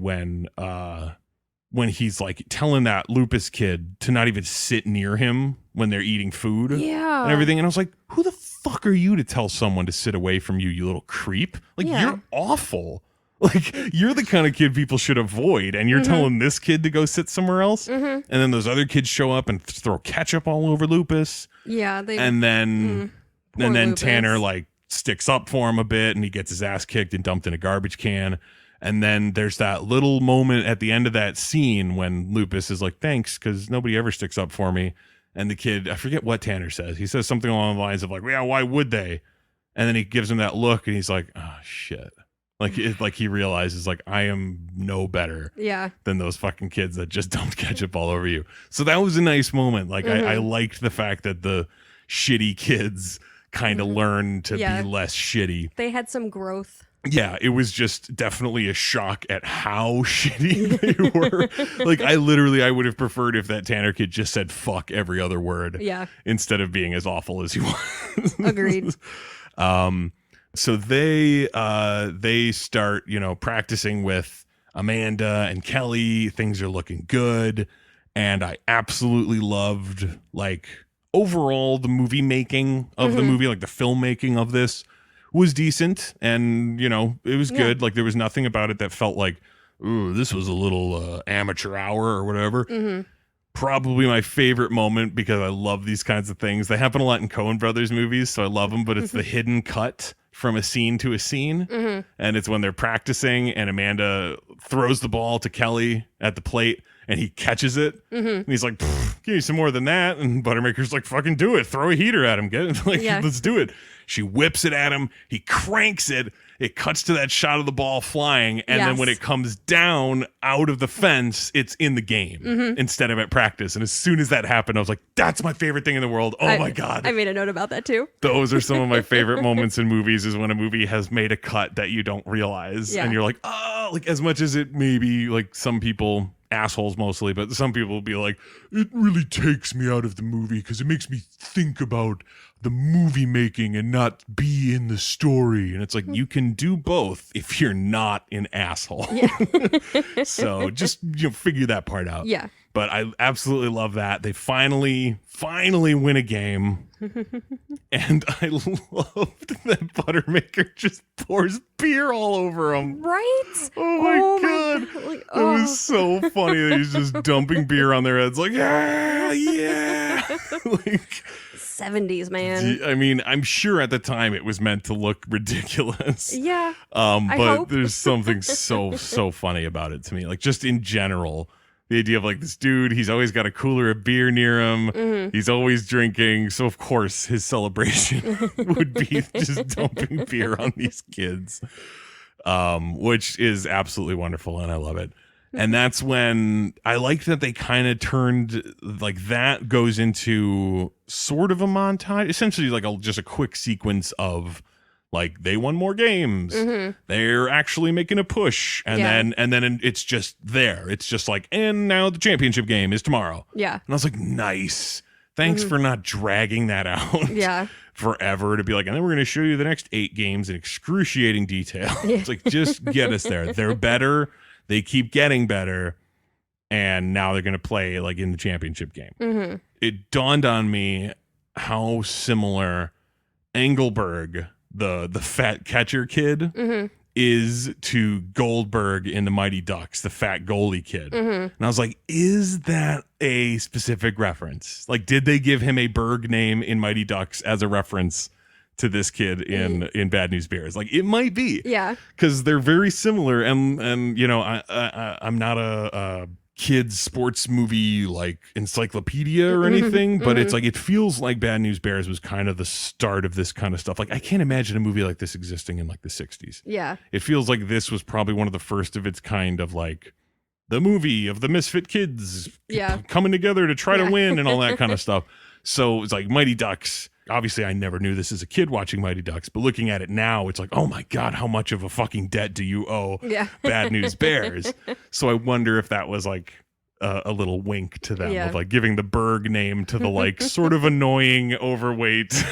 when he's like telling that lupus kid to not even sit near him when they're eating food and everything. And I was like, who the fuck are you to tell someone to sit away from you, you little creep? Like, you're awful. Like, you're the kind of kid people should avoid, and you're telling this kid to go sit somewhere else, and then those other kids show up and throw ketchup all over Lupus.
Yeah,
and then
Lupus.
Tanner like sticks up for him a bit, and he gets his ass kicked and dumped in a garbage can, And then there's that little moment at the end of that scene when Lupus is like, thanks, because nobody ever sticks up for me. And the kid, I forget what Tanner says. He says something along the lines of like, yeah, why would they? And then he gives him that look and he's like, oh, shit. Like he realizes like, I am no better than those fucking kids that just dumped ketchup all over you. So that was a nice moment. Like I liked the fact that the shitty kids kind of learned to be less shitty.
They had some growth.
Yeah, it was just definitely a shock at how shitty they were. Like I would have preferred if that Tanner kid just said fuck every other word.
Yeah.
Instead of being as awful as he was.
Agreed.
So they start, practicing with Amanda and Kelly. Things are looking good. And I absolutely loved like overall the movie making of the movie, like the filmmaking of this was decent. And, it was good. Like there was nothing about it that felt like, ooh, this was a little amateur hour or whatever. Probably my favorite moment because I love these kinds of things. They happen a lot in Coen Brothers movies, so I love them, but it's the hidden cut from a scene to a scene. And it's when they're practicing and Amanda throws the ball to Kelly at the plate and he catches it. And he's like, give me some more than that. And Buttermaker's like, fucking do it. Throw a heater at him. Get it. Like, let's do it. She whips it at him. He cranks it. It cuts to that shot of the ball flying. And then when it comes down out of the fence, it's in the game instead of at practice. And as soon as that happened, I was like, that's my favorite thing in the world. Oh my God.
I made a note about that too.
Those are some of my favorite moments in movies is when a movie has made a cut that you don't realize. And you're like, oh, like as much as it may be like some people, assholes mostly, but some people will be like, it really takes me out of the movie because it makes me think about the movie making and not be in the story. And it's like, you can do both if you're not an asshole. So just figure that part out.
Yeah.
But I absolutely love that. They finally win a game. And I loved that Buttermaker just pours beer all over him.
Right?
Oh my God.
Like,
It was so funny that he's just dumping beer on their heads like, yeah. Like
70s, man.
I mean, I'm sure at the time it was meant to look ridiculous.
Yeah.
But there's something so funny about it to me. Like just in general, the idea of like this dude, he's always got a cooler of beer near him. He's always drinking. So of course his celebration would be just dumping beer on these kids, which is absolutely wonderful. And I love it. And that's when I like that they kind of turned like that goes into sort of a montage, essentially like just a quick sequence of like they won more games. They're actually making a push. And then it's just there. It's just like, and now the championship game is tomorrow.
Yeah.
And I was like, nice. Thanks for not dragging that out.
Yeah.
Forever to be like, and then we're going to show you the next 8 games in excruciating detail. It's like, just get us there. They're better. They keep getting better, and now they're going to play like in the championship game. It dawned on me how similar Engelberg, the fat catcher kid, is to Goldberg in the Mighty Ducks, the fat goalie kid. And I was like, is that a specific reference? Like, did they give him a Berg name in Mighty Ducks as a reference to this kid in Bad News Bears? Like, it might be.
Yeah.
Because they're very similar. And I'm not a kids sports movie like encyclopedia or anything, but it's like, it feels like Bad News Bears was kind of the start of this kind of stuff. Like, I can't imagine a movie like this existing in like the 60s.
Yeah.
It feels like this was probably one of the first of its kind of like the movie of the misfit kids coming together to try to win and all that kind of stuff. So it's like Mighty Ducks. Obviously, I never knew this as a kid watching Mighty Ducks, but looking at it now, it's like, oh my God, how much of a fucking debt do you owe Bad News Bears? So I wonder if that was like a little wink to them of like giving the Berg name to the like sort of annoying, overweight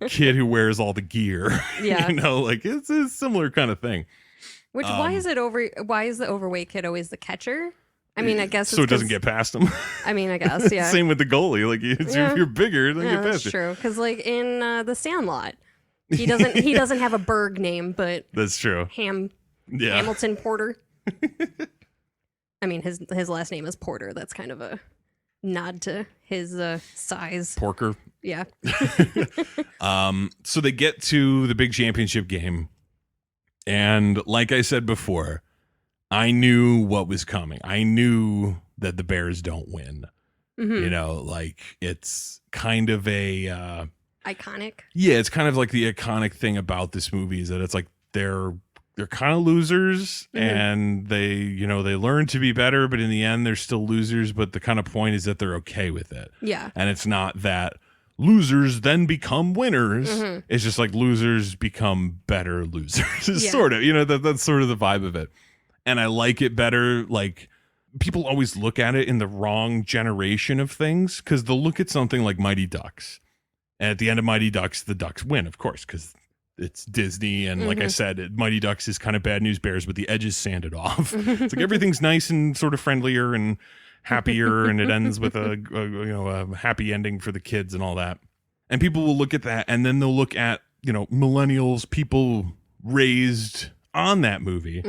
kid who wears all the gear.
Yeah.
Like it's a similar kind of thing.
Which, why is the overweight kid always the catcher? I mean, I guess
so it doesn't get past him.
I mean, I guess, yeah.
Same with the goalie. Like, if you're bigger, it doesn't get past
that's
you.
true. Because, like, in The Sandlot, he doesn't have a Berg name, but
that's true.
Hamilton Porter. I mean, his last name is Porter. That's kind of a nod to his size.
Porker.
Yeah.
So they get to the big championship game, And like I said before, I knew what was coming. I knew that the Bears don't win. You know, like it's kind of a
iconic.
Yeah, it's kind of like the iconic thing about this movie is that it's like they're kind of losers and they learn to be better, but in the end they're still losers, but the kind of point is that they're okay with it.
Yeah.
And it's not that losers then become winners. It's just like losers become better losers. Sort of, that's sort of the vibe of it. And I like it better. Like people always look at it in the wrong generation of things because they'll look at something like Mighty Ducks. And at the end of Mighty Ducks, the Ducks win, of course, because it's Disney. And like I said, Mighty Ducks is kind of Bad News Bears, but the edges sanded off. It's like everything's nice and sort of friendlier and happier, and it ends with a happy ending for the kids and all that. And people will look at that, and then they'll look at millennials, people raised on that movie,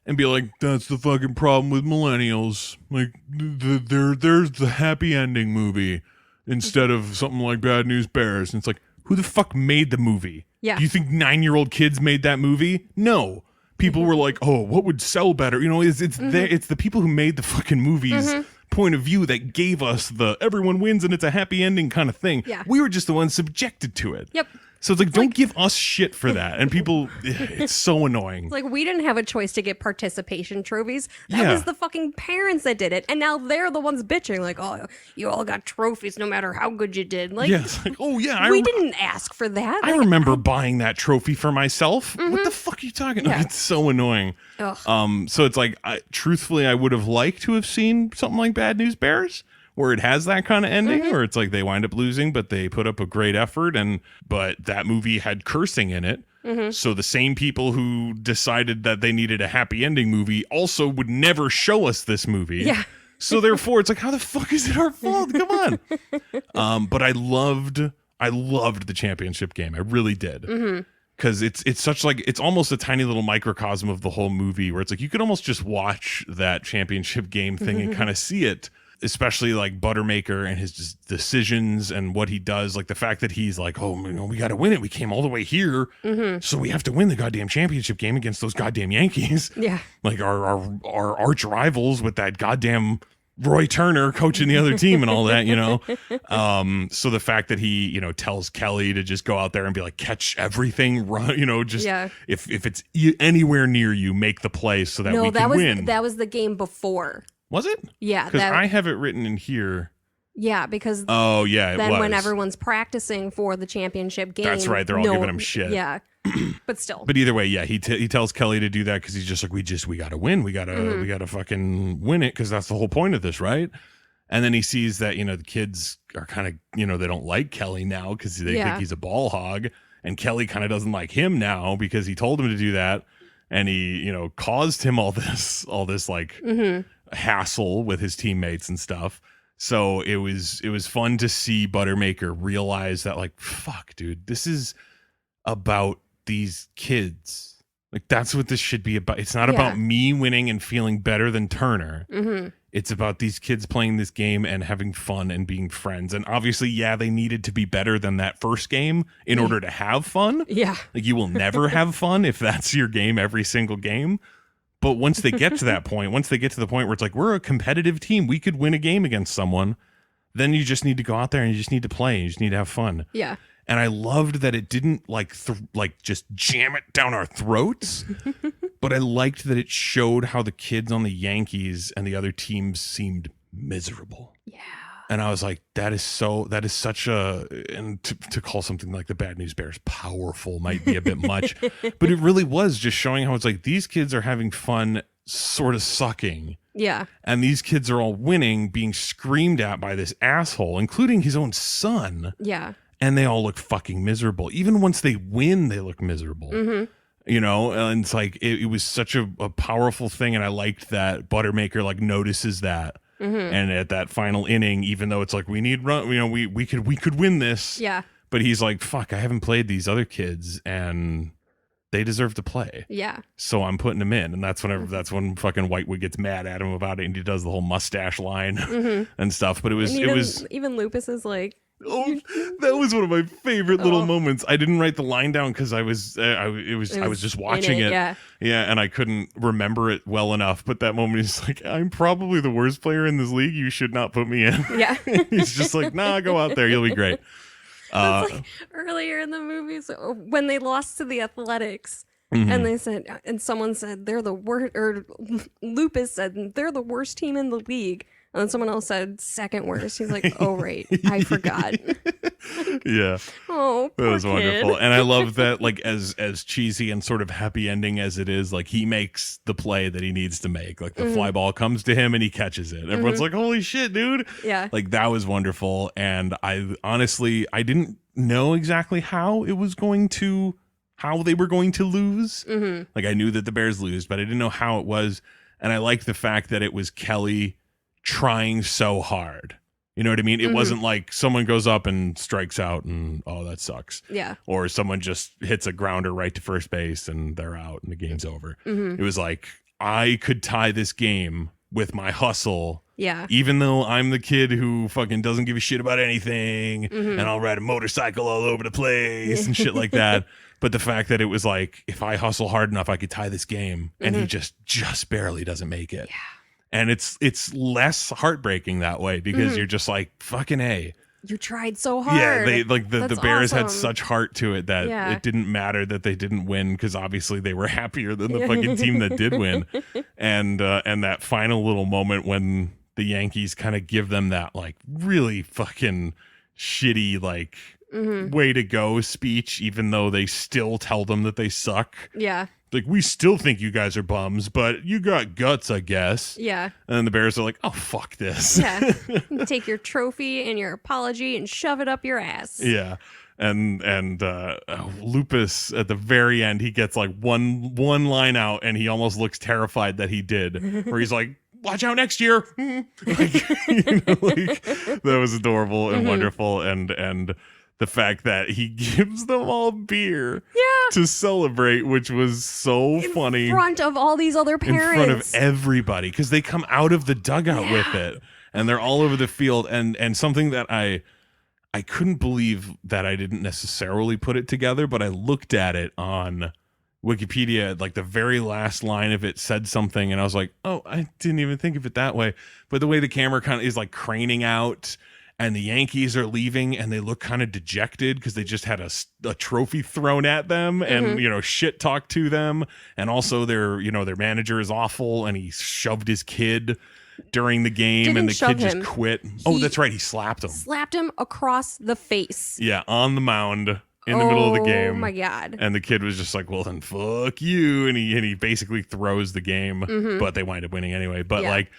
and be like, "That's the fucking problem with millennials. Like, there's the happy ending movie instead of something like Bad News Bears." And it's like, who the fuck made the movie?
Yeah.
Do you think 9-year-old kids made that movie? No. People were like, "Oh, what would sell better?" It's the people who made the fucking movies point of view that gave us the everyone wins and it's a happy ending kind of thing.
Yeah.
We were just the ones subjected to it.
Yep.
So it's like, don't give us shit for that. And people, it's so annoying.
Like, we didn't have a choice to get participation trophies. That was the fucking parents that did it. And now they're the ones bitching, like, "Oh, you all got trophies no matter how good you did." Like,
it's like, oh yeah,
we didn't ask for that.
I remember buying that trophy for myself. What the fuck are you talking about? It's so annoying.
Ugh.
So it's like, truthfully, I would have liked to have seen something like Bad News Bears, where it has that kind of ending, where it's like they wind up losing, but they put up a great effort. But that movie had cursing in it. So the same people who decided that they needed a happy ending movie also would never show us this movie.
Yeah.
So therefore, it's like, how the fuck is it our fault? Come on. But I loved the championship game. I really did. Because it's such like, it's almost a tiny little microcosm of the whole movie where it's like you could almost just watch that championship game thing and kind of see it. Especially like Buttermaker and his just decisions and what he does, like the fact that he's like, "Oh, we got to win it. We came all the way here, so we have to win the goddamn championship game against those goddamn Yankees."
Yeah,
like our arch rivals with that goddamn Roy Turner coaching the other team and all that, So the fact that he, tells Kelly to just go out there and be like, catch everything, run, if it's anywhere near you, make the play so that we can win.
That was the game before.
Was it?
Yeah.
Because I have it written in here.
Yeah, because
then
when everyone's practicing for the championship game.
That's right. They're all giving him shit.
Yeah. But still.
But either way, yeah, he tells Kelly to do that because he's just like, we got to win. We got to fucking win it because that's the whole point of this, right? And then he sees that, the kids are kind of, they don't like Kelly now because they think he's a ball hog. And Kelly kind of doesn't like him now because he told him to do that. And he, caused him all this like hassle with his teammates and stuff. So it was fun to see Buttermaker realize that, like, fuck, dude, this is about these kids. Like, that's what this should be about. It's not about me winning and feeling better than Turner. It's about these kids playing this game and having fun and being friends. And obviously, they needed to be better than that first game in order to have fun.
Yeah.
Like, you will never have fun if that's your game every single game. But once they get to that point, once they get to the point where it's like, we're a competitive team, we could win a game against someone, then you just need to go out there and you just need to play. And you just need to have fun.
Yeah.
And I loved that it didn't just jam it down our throats, but I liked that it showed how the kids on the Yankees and the other teams seemed miserable.
Yeah.
And I was like, that is such a, and to call something like the Bad News Bears powerful might be a bit much, but it really was just showing how it's like these kids are having fun, sort of sucking.
Yeah.
And these kids are all winning, being screamed at by this asshole, including his own son.
Yeah.
And they all look fucking miserable. Even once they win, they look miserable. And it's like, it was such a powerful thing. And I liked that Buttermaker like notices that. And at that final inning, even though it's like, we need run, we could win this.
Yeah.
But he's like, fuck, I haven't played these other kids and they deserve to play.
Yeah.
So I'm putting them in. And that's when fucking Whitewood gets mad at him about it. And he does the whole mustache line and stuff. But even
Lupus is like,
Oh, that was one of my favorite little moments. I didn't write the line down because I was just watching it.
Yeah,
and I couldn't remember it well enough. But that moment is like, I'm probably the worst player in this league. You should not put me in.
Yeah.
He's just like, nah, go out there. You'll be great.
Like earlier in the movie, so when they lost to the Athletics.
Mm-hmm.
And they said, and someone said they're the worst, or Lupus said they're the worst team in the league. And then someone else said second worst. He's like, oh, right. I forgot.
Yeah.
Oh,
that was
kid.
wonderful. And I love that, like, as cheesy and sort of happy ending as it is, like, he makes the play that he needs to make. Like, the fly ball comes to him and he catches it. Everyone's like, holy shit, dude.
Yeah.
Like, that was wonderful. And I honestly, I didn't know exactly how they were going to lose. Like, I knew that the Bears lose, but I didn't know how it was. And I liked the fact that it was Kelly trying so hard. You know what I mean? It wasn't like someone goes up and strikes out and, oh, that sucks.
Yeah.
Or someone just hits a grounder right to first base and they're out and the game's over. It was like, I could tie this game with my hustle.
Yeah.
Even though I'm the kid who fucking doesn't give a shit about anything and I'll ride a motorcycle all over the place and shit like that. But the fact that it was like, if I hustle hard enough, I could tie this game, and he just barely doesn't make it.
Yeah.
And it's less heartbreaking that way because you're just like, fucking A.
You tried so hard.
Yeah, they like the Bears
awesome.
had such heart to it that it didn't matter that they didn't win because obviously they were happier than the fucking team that did win. And that final little moment when the Yankees kind of give them that like really fucking shitty like way to go speech, even though they still tell them that they suck.
Yeah.
Like, we still think you guys are bums, but you got guts, I guess.
Yeah.
And then the Bears are like, oh, fuck this.
Yeah. Take your trophy and your apology and shove it up your ass.
Yeah. And Lupus at the very end, he gets like one line out and he almost looks terrified that he did, where he's like, watch out next year. Like, like, that was adorable and wonderful. And the fact that he gives them all beer to celebrate, which was so funny.
In front of all these other parents.
In front of everybody, because they come out of the dugout with it, and they're all over the field. And something that I couldn't believe that I didn't necessarily put it together, but I looked at it on Wikipedia, like the very last line of it said something, and I was like, oh, I didn't even think of it that way. But the way the camera kind of is like craning out, and the Yankees are leaving and they look kind of dejected because they just had a trophy thrown at them and, shit talked to them. And also their manager is awful and he shoved his kid during the game and the kid just quit. That's right. He slapped him.
Slapped him across the face.
Yeah. On the mound in the middle of the game.
Oh my God.
And the kid was just like, well, then fuck you. And he basically throws the game, but they wind up winning anyway. But like,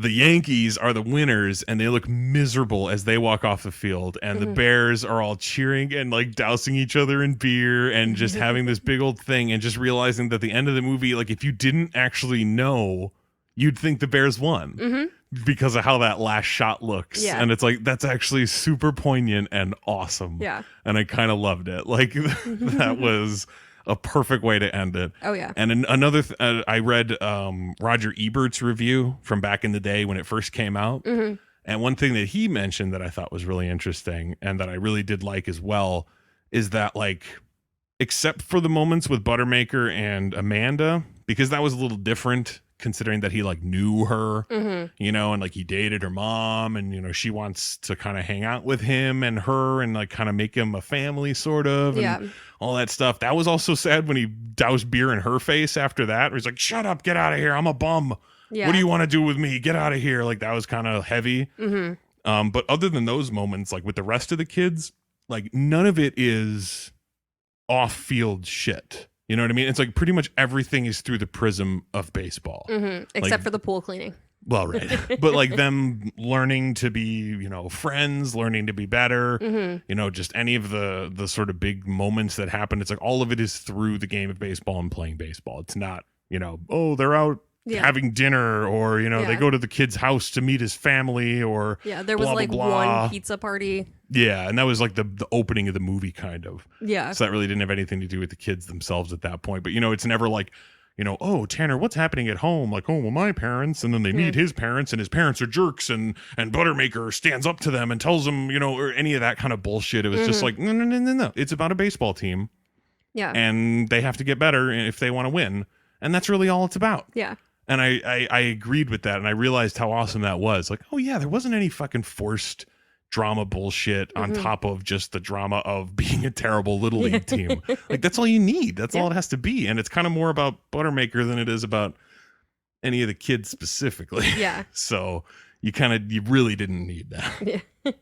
the Yankees are the winners and they look miserable as they walk off the field, and the Bears are all cheering and like dousing each other in beer and just having this big old thing, and just realizing that at the end of the movie, like, if you didn't actually know, you'd think the Bears won because of how that last shot looks.
Yeah.
And it's like, that's actually super poignant and awesome.
Yeah.
And I kind of loved it. Like, that was a perfect way to end it.
Oh, yeah.
And another, I read Roger Ebert's review from back in the day when it first came out. And one thing that he mentioned that I thought was really interesting and that I really did like as well is that, like, except for the moments with Buttermaker and Amanda, because that was a little different considering that he like knew her, and like he dated her mom, and she wants to kind of hang out with him and her and like kind of make him a family sort of, and all that stuff. That was also sad when he doused beer in her face after that, where he's like, shut up, get out of here, I'm a bum. What do you want to do with me? Get out of here. Like, that was kind of heavy. But other than those moments, like with the rest of the kids, like none of it is off-field shit. You know what I mean? It's like pretty much everything is through the prism of baseball.
Except for the pool cleaning.
Well, right. But like them learning to be, friends, learning to be better, just any of the sort of big moments that happen. It's like all of it is through the game of baseball and playing baseball. It's not, they're out having dinner, or, they go to the kid's house to meet his family, or
there was
blah,
like
blah, blah.
one pizza party.
Yeah, and that was like the opening of the movie, kind of.
Yeah.
So that really didn't have anything to do with the kids themselves at that point. But, it's never like, oh, Tanner, what's happening at home? Like, oh, well, my parents, and then they meet his parents, and his parents are jerks, and Buttermaker stands up to them and tells them, or any of that kind of bullshit. It was just like, no. It's about a baseball team.
Yeah.
And they have to get better if they want to win. And that's really all it's about.
Yeah.
And I agreed with that, and I realized how awesome that was. Like, oh, yeah, there wasn't any fucking forced drama bullshit on top of just the drama of being a terrible Little League team. Like, that's all you need. That's all it has to be. And it's kind of more about Buttermaker than it is about any of the kids specifically.
Yeah.
So you really didn't need that.
Yeah.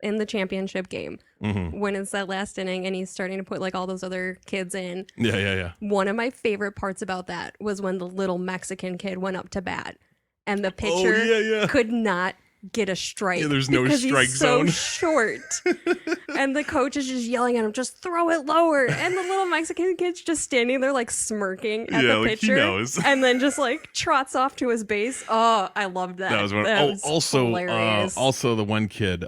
In the championship game, when it's that last inning and he's starting to put like all those other kids in.
Yeah.
One of my favorite parts about that was when the little Mexican kid went up to bat and the pitcher could not get a strike.
Yeah, there's no strike
he's
zone.
So short. And the coach is just yelling at him, just throw it lower. And the little Mexican kid's just standing there like smirking at the pitcher.
He knows.
And then just like trots off to his base. Oh, I loved that.
That was one. Also the one kid.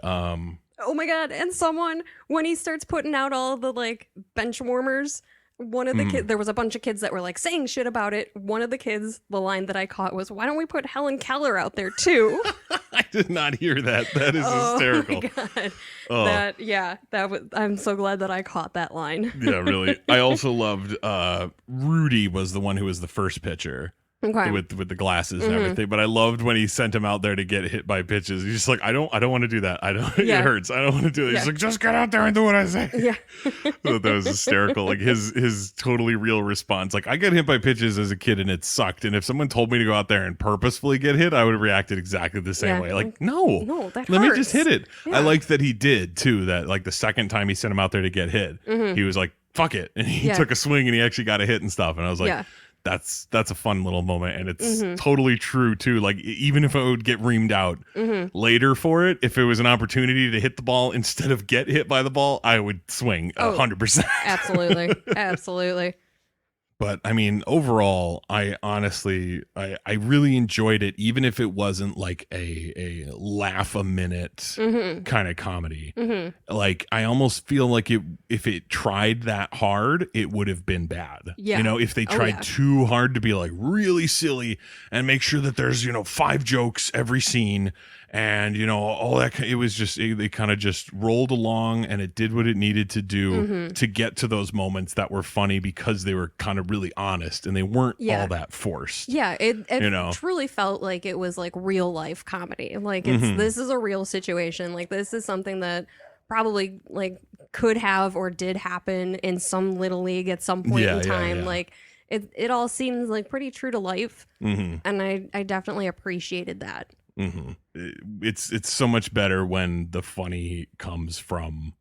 Oh my God. And someone, when he starts putting out all the like bench warmers, one of the kids, there was a bunch of kids that were like saying shit about it. One of the kids, the line that I caught was, why don't we put Helen Keller out there too?
I did not hear that. That is hysterical.
Oh my God. I'm so glad that I caught that line.
Yeah, really. I also loved Rudy was the one who was the first pitcher.
Okay.
With the glasses and everything, but I loved when he sent him out there to get hit by pitches. He's just like, I don't want to do that. It hurts. I don't want to do it. He's like, just get out there and do what I say.
Yeah.
So that was hysterical. Like his totally real response. Like, I got hit by pitches as a kid and it sucked. And if someone told me to go out there and purposefully get hit, I would have reacted exactly the same way. Like, no,
that hurts.
Let me just hit it. Yeah. I liked that he did too. That like the second time he sent him out there to get hit, he was like, fuck it, and he took a swing and he actually got a hit and stuff. And I was like, that's a fun little moment, and it's totally true too. Like, even if I would get reamed out later for it, if it was an opportunity to hit the ball instead of get hit by the ball, I would swing 100%.
Absolutely.
But I mean, overall, I honestly, I really enjoyed it, even if it wasn't like a laugh a minute kind of comedy. Like, I almost feel like if it tried that hard, it would have been bad.
Yeah.
If they tried too hard to be like really silly and make sure that there's 5 jokes every scene. And, all that, it was just, they kind of just rolled along, and it did what it needed to do to get to those moments that were funny because they were kind of really honest and they weren't all that forced.
Yeah, it truly felt like it was like real life comedy. Like, this is a real situation. Like, this is something that probably like could have or did happen in some Little League at some point in time. Yeah. Like, it all seems like pretty true to life. And I definitely appreciated that.
It's so much better when the funny comes from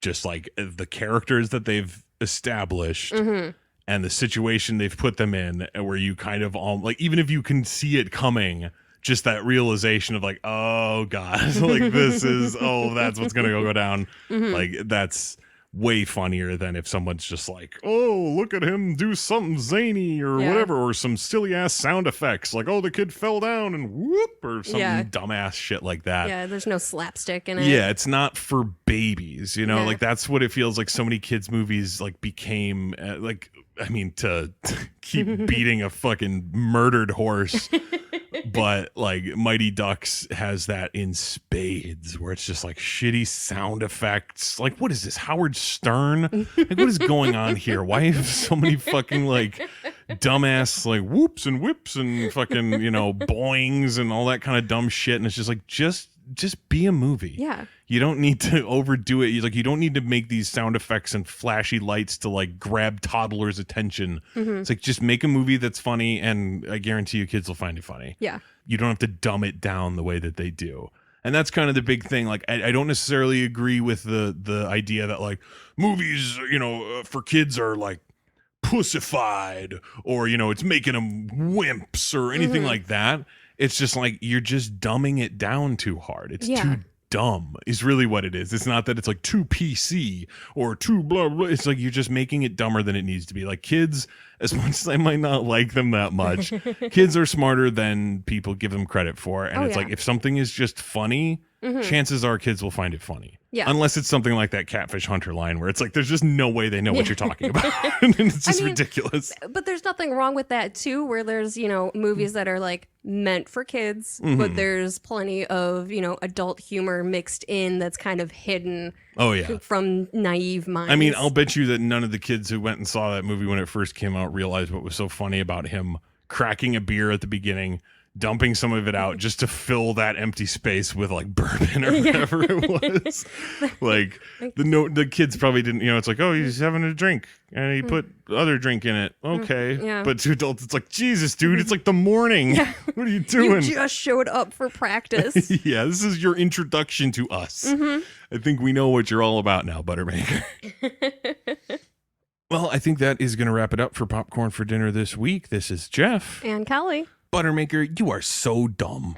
just like the characters that they've established and the situation they've put them in, where you kind of all like, even if you can see it coming, just that realization of like, oh God, like this is, that's what's gonna go down. Like, that's way funnier than if someone's just like, oh, look at him do something zany or whatever, or some silly ass sound effects like, oh, the kid fell down and whoop, or some dumbass shit like that.
Yeah, there's no slapstick in it.
Yeah, it's not for babies, like that's what it feels like so many kids movies like became. Like, I mean, to keep beating a fucking murdered horse, but like Mighty Ducks has that in spades, where it's just like shitty sound effects. Like, what is this, Howard Stern? Like, what is going on here? Why have so many fucking like dumbass like whoops and whips and fucking boings and all that kind of dumb shit? And it's just like, just be a movie.
Yeah.
You don't need to overdo it. You don't need to make these sound effects and flashy lights to like grab toddlers' attention. It's like, just make a movie that's funny, and I guarantee you kids will find it funny.
Yeah.
You don't have to dumb it down the way that they do. And that's kind of the big thing. Like, I don't necessarily agree with the idea that like movies, for kids are like pussified, or, it's making them wimps or anything like that. It's just like, you're just dumbing it down too hard. It's too dumb is really what it is. It's not that it's like too PC or too blah blah. It's like, you're just making it dumber than it needs to be. Like, kids, as much as I might not like them that much, kids are smarter than people give them credit for. And it's like, if something is just funny, chances are kids will find it funny.
Yeah.
Unless it's something like that Catfish Hunter line where it's like, there's just no way they know what you're talking about. And it's just ridiculous.
But there's nothing wrong with that too, where there's, movies that are like meant for kids, but there's plenty of, adult humor mixed in that's kind of hidden from naive minds.
I mean, I'll bet you that none of the kids who went and saw that movie when it first came out realized what was so funny about him cracking a beer at the beginning, dumping some of it out just to fill that empty space with like bourbon or whatever it was. Like the kids probably didn't, it's like, oh, he's having a drink and he put other drink in it. Okay. Yeah. But to adults, it's like, Jesus, dude, it's like the morning. Yeah. What are you doing?
You just showed up for practice.
Yeah, this is your introduction to us. I think we know what you're all about now, Buttermaker. Well, I think that is going to wrap it up for Popcorn for Dinner this week. This is Jeff.
And Kelly.
Buttermaker, you are so dumb.